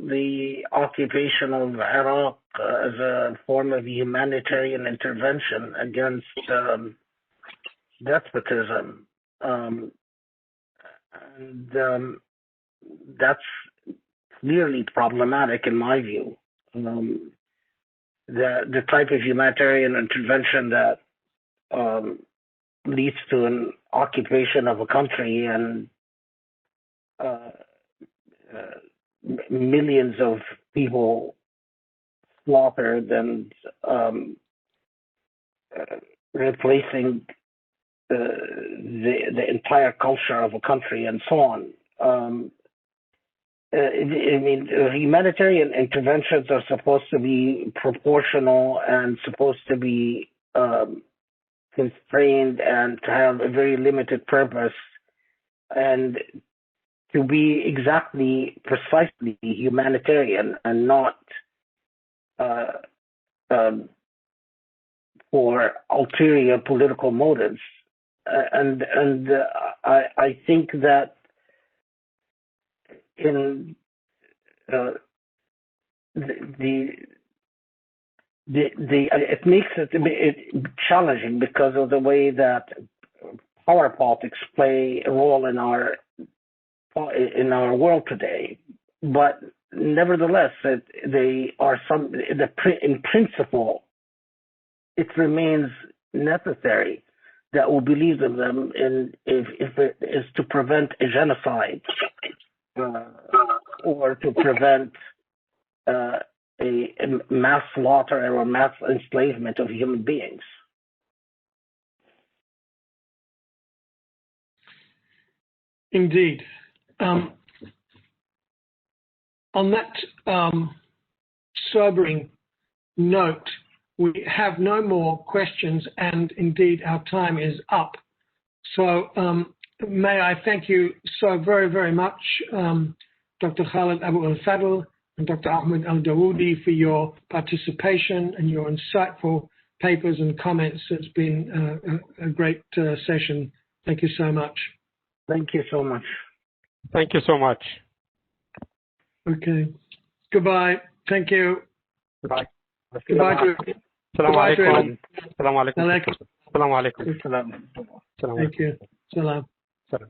the occupation of Iraq as a form of humanitarian intervention against despotism. That's clearly problematic in my view. The type of humanitarian intervention that leads to an occupation of a country and millions of people slaughtered and replacing the entire culture of a country and so on. I mean, humanitarian interventions are supposed to be proportional and supposed to be constrained and to have a very limited purpose and to be precisely humanitarian and not for ulterior political motives. I think that in it makes it challenging because of the way that power politics play a role in our world today. But nevertheless, in principle, it remains necessary that we believe in them if it is to prevent a genocide or to prevent a mass slaughter or mass enslavement of human beings. Indeed. On that sobering note, we have no more questions, and indeed our time is up. So may I thank you so very, very much, Dr. Khaled El-Fadl and Dr. Ahmed Al-Dawoody, for your participation and your insightful papers and comments. It's been a great session. Thank you so much. Thank you so much. Thank you so much. Okay. Goodbye. Thank you. Goodbye. Goodbye to Assalamu alaikum. Assalamu alaikum. Alaikum. Assalamu alaikum. Thank you. Salam. Salam.